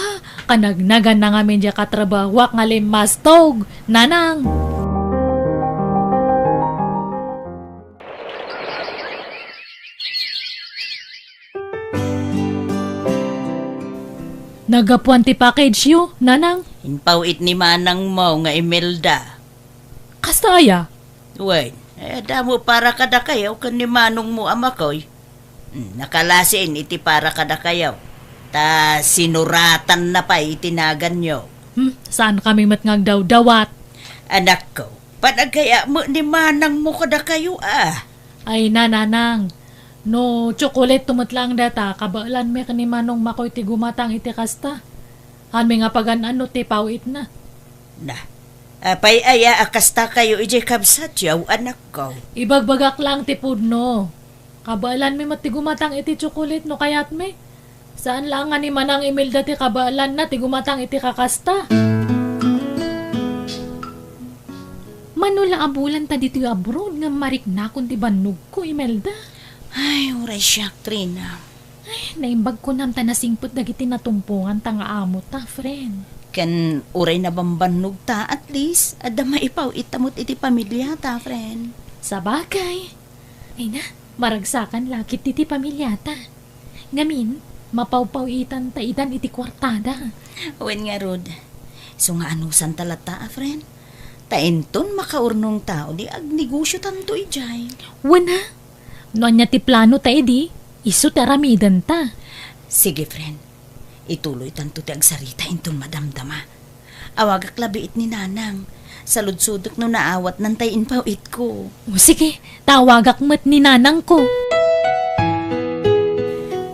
kanagnagan na nga medya katrabahwak nga limastog, nanang. Nagapuan ti package yu, nanang.
Inpawit ni manang mo nga Imelda.
Kasta aya?
Wait, damo para kada kayaw kan ni manong mo amakoy. Nakalasin iti para kada kayaw. Ta sinuratan na pa itinagan nyo.
Saan kami matngagdaw-dawat?
Anak ko, panagkaya mo ni manang mo kada kayo
Ay nanang. No, chocolate tumutlang data, kabaalan me kanimanong makoy ti gumatang iti kasta. Hanmi nga pagan-ano ti pawit na.
Apay aya akasta kayo ije kabsat yaw anak ko.
Ibagbagak lang ti pudno. Kabaalan me mati gumatang iti chocolate no kayat me. Saan lang nga ni manang Imelda ti kabaalan na ti gumatang iti kakasta. Manula abulan ta dito abroad nga marik na kun ti bannog ko Imelda.
Ay, uray siya, Trina.
Ay, naimbag ko nam ta nasingpot dagiti natumpungan ta nga amo ta, friend.
Ken uray na bambanog ta at least adda maipaw itamot iti pamilya ta, friend.
Sa bagay. Ay na, maragsakan lakit iti pamilya ta. Ngamin, mapawpawitan ta idan iti kwartada.
Wen nga rod. So nga anusan talata, friend. Tainton makaurnong tao di agnegosyo tanto ijay.
Wana, no anya ti plano ta edi, iso taramidan ta.
Sige, friend. Ituloy tanto ti agsarita inton madamdama. Awagak labiit ni nanang. Sa ludsudok no naawat nantayin pa it ko.
O sige, tawagak mo't ni nanang ko.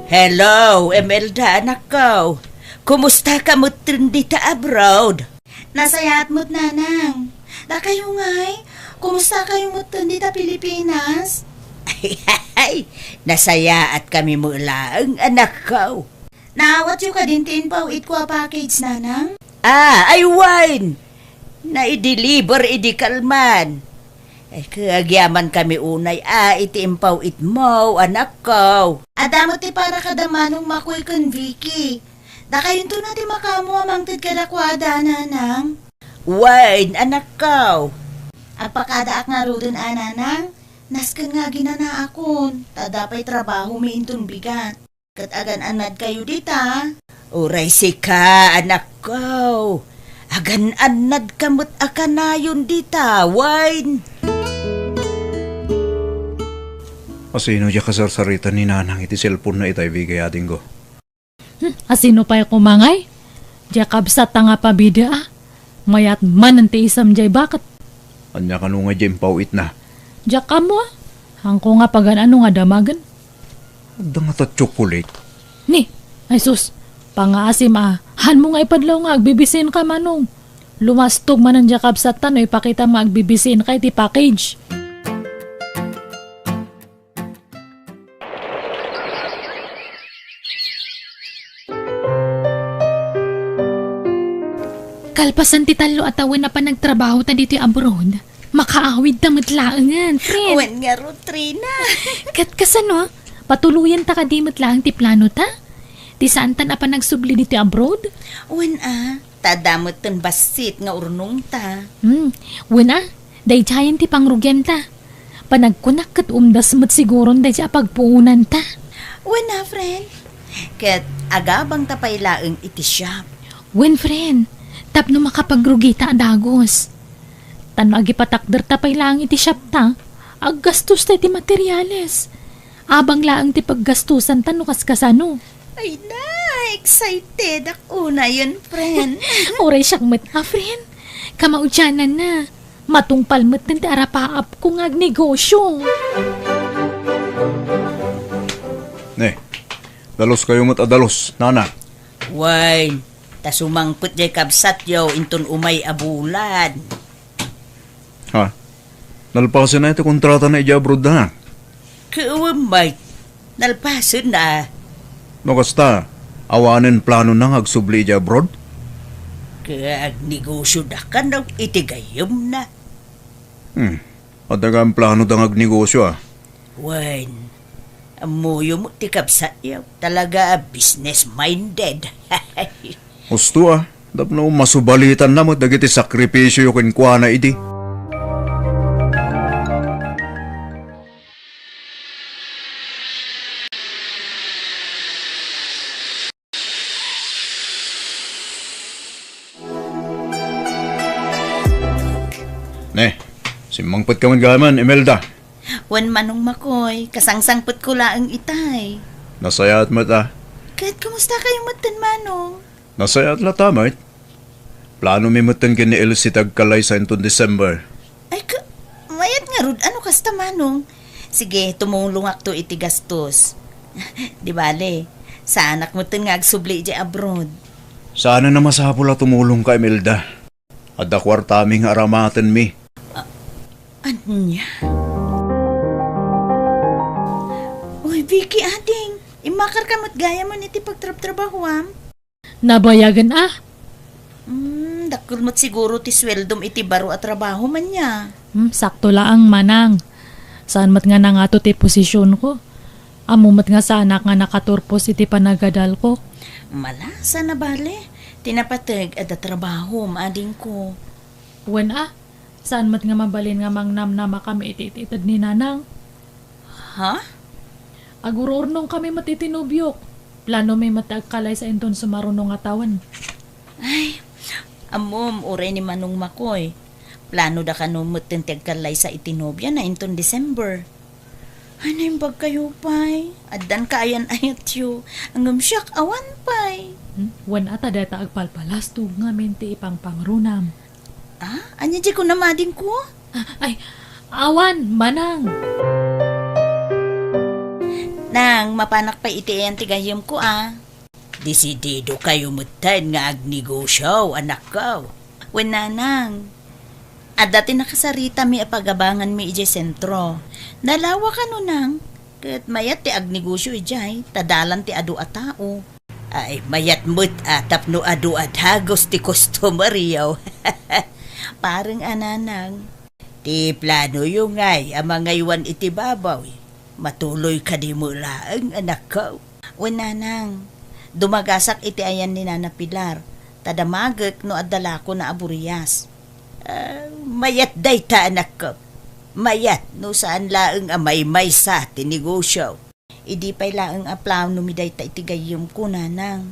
Hello, Emelda, anak ko. Kumusta ka mo't dita abroad? Nasayat mo't nanang. Da kayo nga'y, kumusta kayo mo't dita Pilipinas? Ay, nasaya at kami mula ang anak ko. Naawat yung kadintin pa it ko a package, nanang? Ay wine! Na-i-deliver idi kalman. Kagyaman kami unay, iti impaw it mo, anak ko. Adamot ti para kadamanong makoy kan Vicky. Da kayon to natin makamu amang tid kadakwada, nanang. Wine, anak ko. Agpakadaak nga rodon, nanang. Naskan nga ginana akon. Tadapay trabaho mi intun bigat. Kat agan anad kayo dita. Uray si ka, anak ko. Agan anad kamot akanayon dita, wine.
Asino siya kasarsarita ni nanang iti cellphone na itay bigay ating ko.
Asino pa yung kumangay? Jakab sa tanga pabida ah. Mayat man ang tiisam jay bakit?
Anya ka nung nga dyan pauit na.
Jakab mo ah. Hangko nga pagan ano nga damagan.
Agda nga ta chocolate.
Ni, ay sus, pangaasim ah. Han mo nga ipadlaw nga agbibisin ka manong. Lumastog man ang jakab sa tan o ipakita mo agbibisin ka iti package. Kalpasan ti talo at awin na pa nagtrabaho ta dito abroad. Makaawid na matlaangan, friend.
Wen nga Rutrina.
Kat kasano, patuluyan ta ka di matlaang ti plano ta? Ti saan ta na pa nagsubli dito abroad?
Wen tadamot ten basit nga urnong ta.
Wala, day chayan ti pangrugyan ta. Panagkunak kat umdas mo't siguron day siya pagpuunan ta.
Wen friend. Ket agabang tapaylaeng iti shop.
Wen, friend, tapno makapagrugi ta adagos. Tano agipatakder tapay lang iti shop ta, aggastos ta iti materyales. Abang laang ti paggastusan ta no kaskasano.
Ay na, excited ako na yun, friend.
Oray siyang mat friend. Kamaudyanan na. Matungpal mat ng arapaap kung agnegosyo.
Ne, dalos kayo mat adalos, nana.
Wine, tasumangkot jay kabsat yaw inton umay abulan.
Ha? Nalpasin na ito kontrata na ija-abroad na.
Kuwamay, nalpasin na.
No kasta, awanin plano nang agsubli ija-abroad?
Kag negosyo da ka na itigayom na.
At ang plano dang agnegosyo ah.
Wine, amuyo mo ti kabsat yaw. Talaga business-minded.
Gusto ah, dapno masubalitan na mo dagiti sakripisyo yung kinkwa na iti. Ne, simangpot ka man gaman, Imelda.
Wan manong makoy, kasangsangpot ko laang itay.
Nasaya at mata.
Kahit kumusta kayo matan manong?
Nasaya at latamait. Plano may matan kini Elsie tagkalay sa intong December.
Ay mayat nga rud, ano kasta manong? Sige, tumulong akto iti gastos. Di bale, sa anak mo nga agsubli di abroad.
Sana na masapula tumulong ka, Imelda. Adda kwartaming aramaten mi.
Anya? Uy, Vicky, ading. Imakar ka mo't gaya man iti pagtrabahuam.
Nabayagan ah.
Dakul mo't siguro ti sweldom iti baro at trabaho man niya.
Sakto laang manang. Saan mat nga na nga to ti posisyon ko? Amo mat nga sa anak nga nakaturpos iti panagadal ko.
Malasa na bale. Tinapatag at trabaho, maading ko.
Wen ah, saan mat nga mabalin nga mangnamnama kami iti-ititad ni nanang?
Ha?
Agurornong kami matitinubyok. Plano may matagkalay sa inton sumarunong atawan.
Ay, amom, ure ni Manong Makoy. Plano da ka numot tagkalay sa itinobya na inton December. Ano yung bag kayo, pay? Addan kaayan ayat yu. Ang siyak awan, pay.
Wan ata data agpalpalas tu nga mente ipang pangrunam.
Anya di ko namading ko?
Ay, awan, manang.
Nang, mapanak pa iti yan tigayam ko, Desidido kayo mutan nga agnegosyo, anak ko. Wala nang. At dati nakasarita mi apagabangan mi ije sentro. Nalawa ka no nang. Kat mayat ti agnegosyo ijay, tadalan ti adu a tao. Ay, mayat mo't atap no adu at hagos ti customer yaw. Parang ananang. Ti plano yung ngay, ang mga iwan iti babaw. Matuloy ka di mo laang, anak ko. Wala nang. Dumagasak iti ayan ni Nana Pilar. Tadamagak no adala ko na aburiyas. Mayat day ta, anak ko. Mayat no saan laang amay sa tinegosyo. Idi pa'y laang aplaw no miday ta itigayom ko, nanang.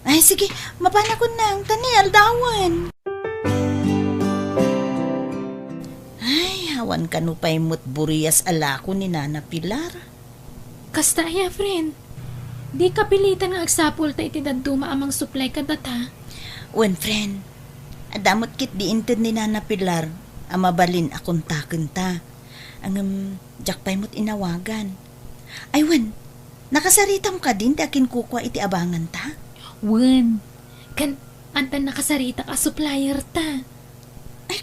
Ay, sige, mapana ko nang, tani aldawan. Ay, hawan ka no pa'y mutburiyas ala ko ni Nana Pilar.
Kasta ya, friend. Di kapilitan nga agsapol ta iti daduma amang supply ka data.
Wen, friend, adamot kit di inted ni Nana Pilar, amabalin akong taken ta. Ang jakpay mo't inawagan. Ay, wen, nakasaritam ka din, ti akin kukwa iti abangan ta?
Wen, kan antan nakasarita ka supplier ta.
Ay,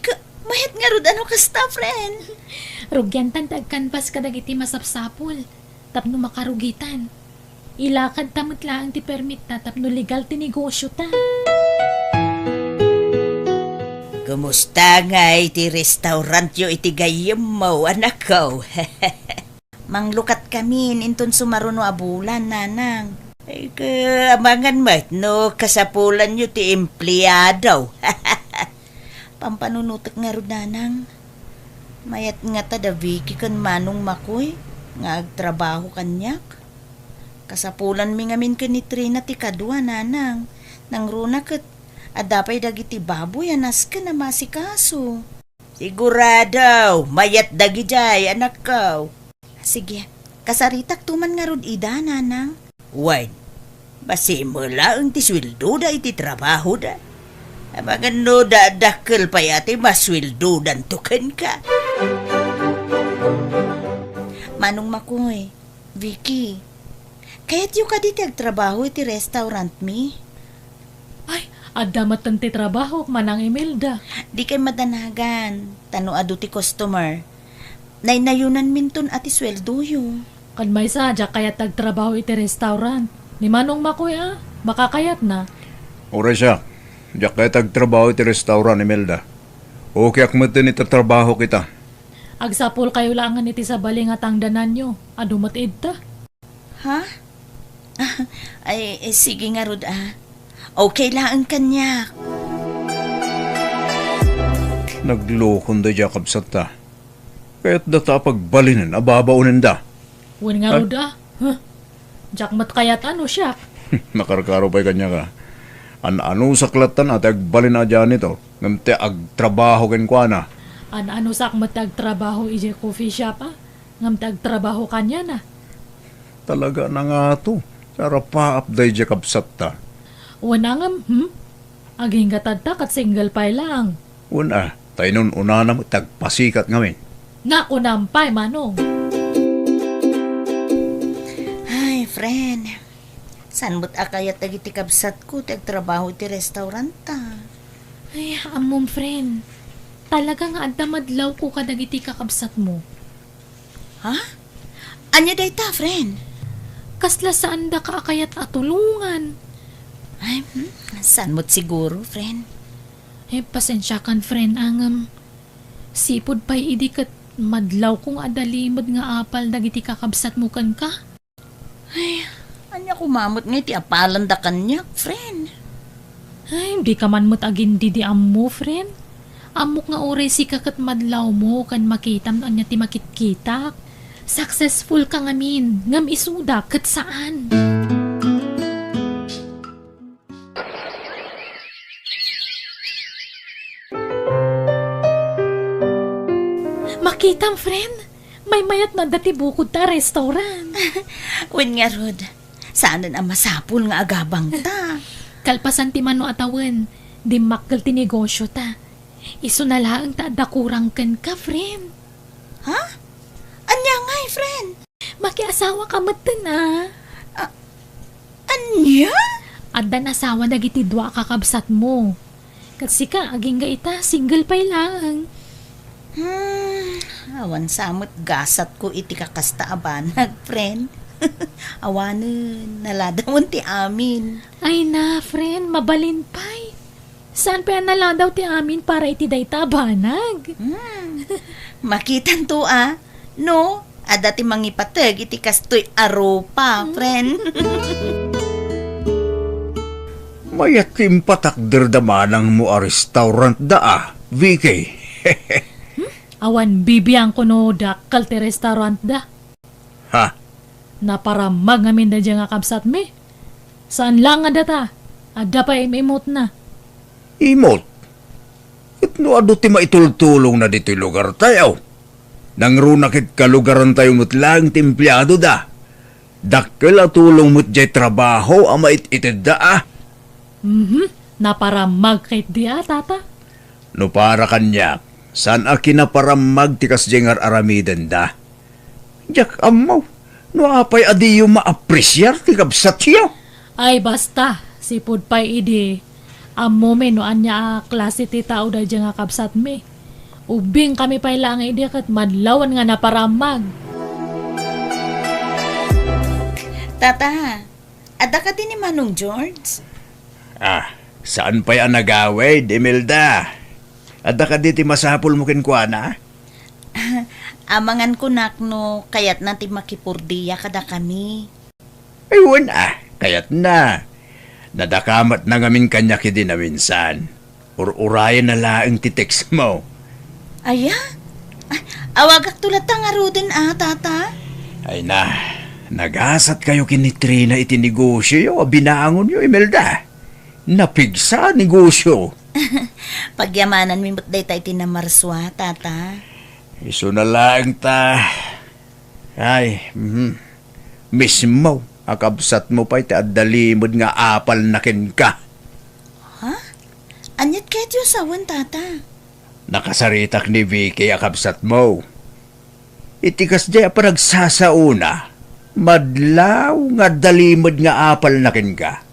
mayat nga rod ano kasta, friend.
Rugyan tan tagkanpas kadag iti masapsapol. Tapno makarugitan. Ilakad tamot lang ti permit ta tapno legal ti negosyo ta.
Kumusta nga iti restaurant yo iti gayem mo, anak ko? Manglukat kami inton sumaruno abulan, nanang. Ay, kaamangan mat no kasapulan yo ti empleyado. Pampanunutak nga ro, nanang. Mayat nga ta da Vicky kan manong makoy nga agtrabaho kanyak. Kasapulan mi ngamin ka ni Trina ti kadwa, nanang. Nang runa kat adapay dagiti baboy anas ka na masikaso. Sigurado, mayat dagi jay, anak ko. Sige, kasaritak tuman nga rod ida, nanang. Wait, basi mo lang ti swildo da iti trabaho da. Abagan no da dakil pa yati maswildo dan tuken ka. Manong makoy, Vicky, kaya't yung kaditi agtrabaho iti restaurant mi?
Ay, adamat ti trabaho, manang Imelda.
Di kay madanagan, tano adu ti customer. Nainayunan minton ati sweldo yo.
Kan may sadya kaya tagtrabaho iti restaurant. Ni manong makoy makakayat na.
Ora siya, diyak kaya tagtrabaho iti restaurant, Imelda. Okay akmatin itatrabaho kita.
Agsapol kayo langan iti sa baling at tangdanan nyo. Adumat idta.
Ha? Ay, sige nga rod Okay lang kanya.
Naglokon da diya kabsat ta. Kaya't data pagbalinan, ababaunin da.
Wen nga ruda. Huh? Jakmat kayat ano siya.
Nakarkaro pa'y kanya ka. Ano saklatan at agbalin na dyan ito. Ngamte agtrabaho ken kwa na.
Ano sakmat agtrabaho ije coffee shop Ngamte agtrabaho kanya na.
Talaga na nga to. Sara pa upday diya kabsat ta.
Wanangam, Aging katadta kat single pa lang.
Una, tayo nun una na tagpasikat ngamin.
Naku nampay, manong.
Ay, friend. San mo't akayat dagiti kabsat ko tagtrabaho ti restaurant ta?
Ay, amom friend. Talaga nga adda madlaw ko kadagiti kakabsat mo.
Ha? Anya day ta, friend?
Kasla saan da ka akayat atulungan.
Ay, san mo't siguro, friend?
Pasensya kan friend angam. Sipod pa'y idi kat madlaw kong adalimod nga apal dagiti kakabsat mo kan ka.
Ay, anya kumamot nga iti apalan da kanyak, friend.
Ay, di ka man mo't agin di ammo, friend. Amok nga oray si kakat madlaw mo kan makitam anya ti makitkitak. Successful ka ngamin, ngam isuda kat saan. Makitam, friend. may mayat na dati bukod ta restaurant.
Wen nga rod, saan ang masapul nga agabang ta?
Kalpasan ti mano atawan, di makkel ti negosyo ta. Iso na lang ta dakurang ken ka, friend.
Ha? Anya ngay, friend?
Makiasawa ka matan ah.
Anya?
Adda na asawa dagiti dua kakabsat mo. Kasi ka, aging ga ita, single pa lang.
Awan samot gasat ko iti kakasta abanag, friend. Awanen, naladawon ti amin.
Ay na, friend, mabalin pa'y. Saan pa yan naladaw ti amin para iti dayta banag?
Makitan to no? Adati mangipateg iti kastoy aropa, friend.
Mayatim patakder damanang mo a restaurant da VK.
Awan bibiyang ko no dakal ti restaurant da.
Ha?
Naparamag ngamin da dyan nga kapsat me. Saan lang nga data? Adda pa imimot na.
Imot? It no ado ti maitultulong na dito'y lugar tayo. Nang runakit kalugaran tayo mo't lang timplado da. Dakkel a tulong mo't jay trabaho ang mait-itid da
Naparamag kahit di tata.
No para kanya, saan a kinaparamag ti kasjengar aramiden da? Jak amaw, no apay adiyo maapresyar ti kabsat siya.
Ay basta, sipod pa'y idi. Amo me no anya klase ti tao da dyan nga kapsat me. Ubing kami pa'y lang idi kat madlawan nga naparamag.
Tata, ada ka din ni Manong George?
Saan pa'y anagawid, Imelda? Ada ka diti masapul mo kinkwana?
Amangan ko nakno, kayat na ti makipurdiya kada kami.
Ayun kayat na. Nadakamat na ngamin kanya kidi na minsan. Urayan na laang titext mo.
Aya? Awagak tulat nga ruden tata?
Ay na, nagasat kayo kinitrina iti negosyo, binaangon yo, Imelda. Napigsa negosyo.
Pagyamanan mi mo't day tayo tinamarswa, tata.
Iso na lang ta. Ay, mismo, akabsat mo pa iti addalimod nga apal na ken ka.
Ha? Anyat kayo tiyo sawan, tata?
Nakasaritak ni Vicky akabsat mo. Itikas di pa nagsasauna. Madlaw nga dalimod nga apal na ken ka.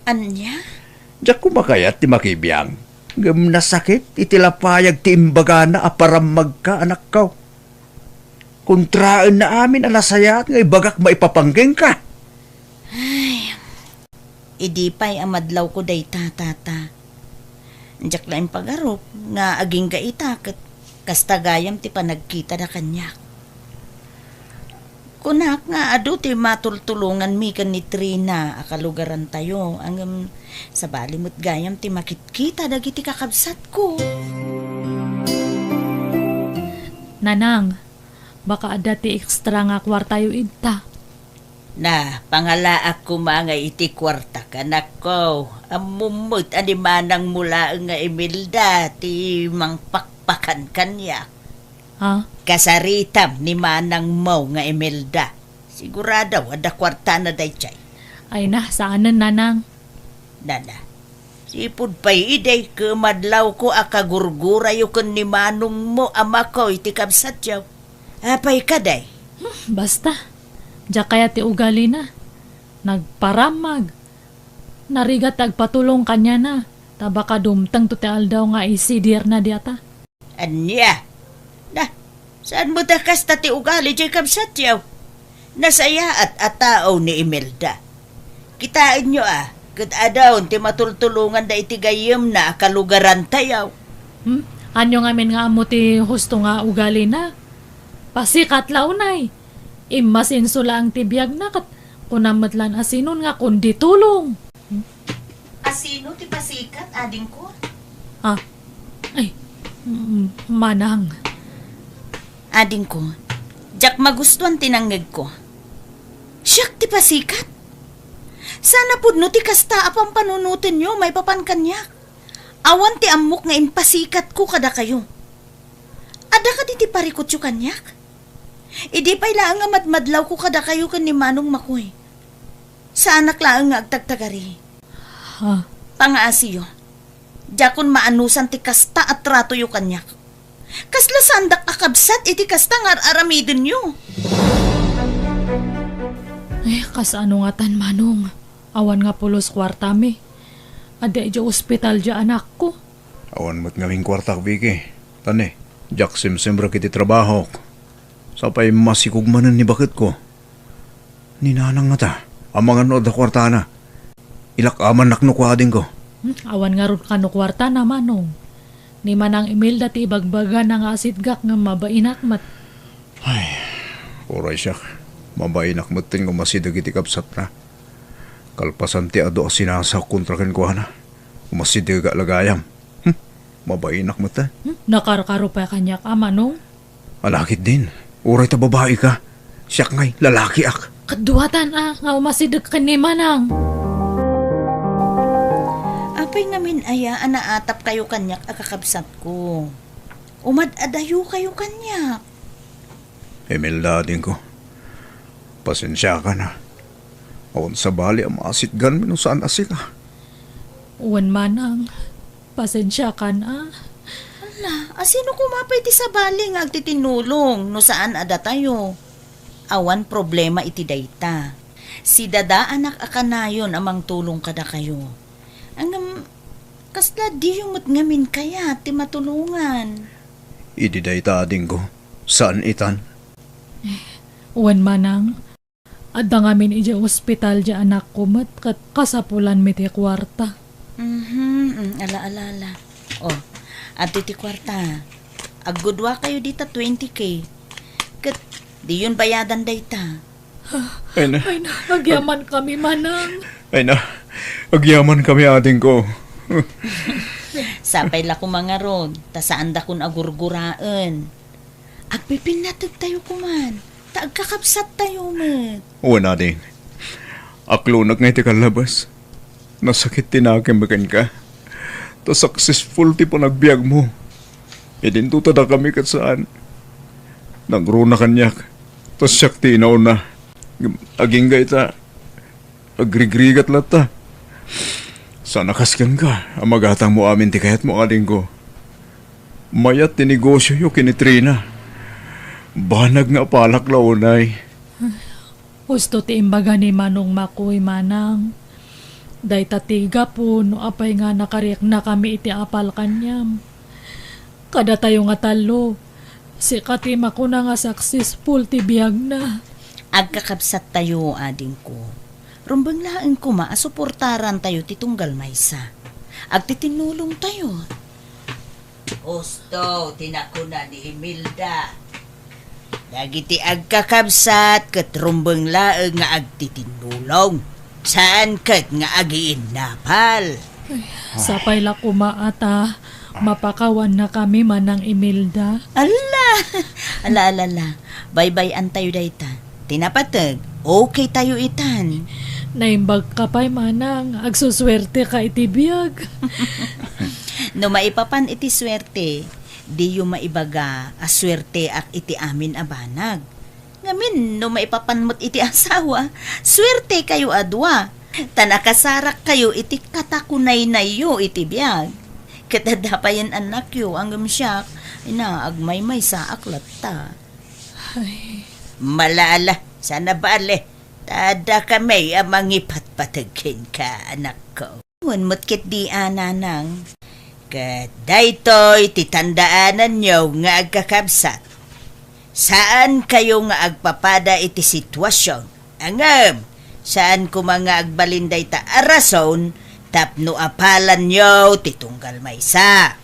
Anya?
Diyak kumakayat ti makibiyang. Ngam nasakit itilapayag ti imbaga na aparamag ka anak ko. Kontraan na amin alasayat nga ibagak maipapanggeng ka.
Idi pa'y amadlaw ko day tata. Diyak lang pagarop nga aging gaitakot kastagayam ti panagkita na kanya. Kunak nga adu ti matultulungan mi kan ni Trina akalugaran tayo ang sa balimot gayam ti makitkita dagiti kakabsat ko.
Nanang, baka ada ti ekstra nga kwartayo idta.
Na, pangalaak ko mga iti kwarta kanak ko. Amumot animanang mula nga Imelda ti mangpakpakan kanya.
Ha?
Kasaritam ni manang mo nga Imelda. Sigurado ada kwarta na day chay.
Ay na, saanan nanang?
Nana, sipod pa'y iday kumadlaw ko akagurgura yukon ni manong mo ama ko iti kabsat yaw. Apay ka day.
Basta, diya kaya ti ugali na. Nagparamag. Narigat agpatulong kanya na. Tabaka dumtang to ti aldaw nga isidir na diata.
Anya? Na, saan mo takas ti ugali jay kabsat yaw? Nasaya at atao ni Imelda. Kitain nyo kud adawon ti matultulungan da iti gayem na kalugaran tayaw.
Anyo ngamin nga amo ti husto nga ugali na. Pasikat launay. Imasinso lang ti biyag na kat kunamatlan asinon nga kundi tulong.
Asino ti pasikat ading ko?
Ay, manang.
Ading ko, jak magustuhan tinangag ko. Siyak ti pasikat? Sana pudno ti kasta apang panunutin nyo may papan kanyak. Awan ti amok nga impasikat ko kada kayo. Ada ka di ti parikot yu kanyak? Idi pa'y laang nga madmadlaw ko kada kayo kan ni Manong Makoy. Sa anak laang nga agtagtagari.
Ha?
Pangaasiyo. Jakon maanusan ti kasta at trato yu kanyak. Kasla sandak akabsat iti kasta nga aramidin yu.
Kasano nga tan, Manong? Awan nga pulos kwartami. Ada dya ospital dya anak ko.
Awan mo't ngaming kwartak, Vicky. Tane, jak simsembra kiti trabaho. Sapay masikugmanan ni bakit ko. Ninanang nga ta, amangan o da kwarta na. Ilak aman naknukwading ko.
Awan nga ron kano kwarta na, Manong. Ni Manang Imelda ti ibagbaga na nga asidgak nga mabainak mat.
Oray siya. Mabainak matin ko masidag iti kapsat na. Kalpasan ti ado sinasak kontraken ko na. Umasidag lagayam. Mabainak matin.
Nakarkaro pa kanyak, Manong.
Alakit din. Oray ta babae ka. Siyak ngay, lalaki ak.
Kaduatan nga umasidag ka ni Manang.
Apay ngamin aya anaatap kayo kanyak akakabsat ko. Umad-adayo kayo kanyak.
Imelda din ko. Pasensya ka na. Awan sa bali ang maasitgan mo saan asik ka.
Uwan, Manang. Pasensya ka na.
Asino kumapay ti sabali nga agtitinulong no saan ada tayo? Awan problema iti dayta. Si dada anak akanayon amang tulong kada kayo. Ang kasla di yung ngamin kaya ti matulungan.
Ididay ta din ko. Saan itan?
Uwan, Manang. Adda ngamin ija ospital dya anak ko mat kat kasapulan mi ti kwarta.
Ala. Oh, ato ti kwarta. Aggudwa kayo dita 20K. Kat di yun bayadan dayta.
Ay na.
Agyaman kami, Manang.
Ay na. Agyaman kami ating ko.
Sapay la ko mga ron. Ta saan da kun agurguraan. Agpipinatag tayo kuman. Ta agkakapsat tayo met.
Uwan natin. Aklunag ngay ti kalabas. Nasakit tinakim bagan ka. Ta successful ti po nagbiag mo. Idinto tada kami kat saan. Nagruna kanyak. Ta siyak tinaw na. Aging gay ta. Agrigrigat lata. Sana kaskan ka. Amagatang mo amin ti kayat mo aling ko. Mayat ti negosyo yu kinitrina. Banag nga palak launay.
Gusto ti imbaga ni Manong Makoy, Manang. Day tatiga po no apay nga nakariyak na kami iti apal kanyam. Kada tayo nga talo. Si katima ko na nga successful ti biyag na.
Agkakapsat tayo ading ko. Rumbang laang ko maasuportaran tayo titunggal maysa. Agtitinulong tayo. Osto, tinakuna ni Imelda. Dagiti agkakabsat kat rumbang laang nga agtitinulong. Saan kat nga agiin napal?
Sapay la kumaata. Mapakawan na kami, Manang Imelda.
Ala. Bye-bye an tayo dayta. Tinapatag, okay tayo itan.
Naimbag ka pa'y, Manang. Agsuswerte ka iti biyag.
No maipapan iti swerte, di yung maibaga aswerte ak iti amin abanag. Ngamin, no maipapanmot iti asawa, swerte kayo adwa. Tanakasarak kayo iti katakunay na yo iti biyag. Katadapayan anak yo ang gamsyak, agmay-may sa aklat ta. Malala, sana bale. Tada kami amang ipatpatagin ka, anak ko. Mo't kit di ananang. Kat daytoy titandaanan nyo nga agkakabsat. Saan kayo nga agpapada iti sitwasyon? Angam, saan ko mga agbalinday ta arason, tapno apalan nyo titunggal maysa.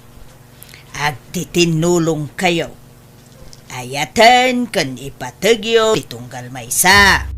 Agtitinulong kayo. Ayatan kan ipatagyo titunggal maysa.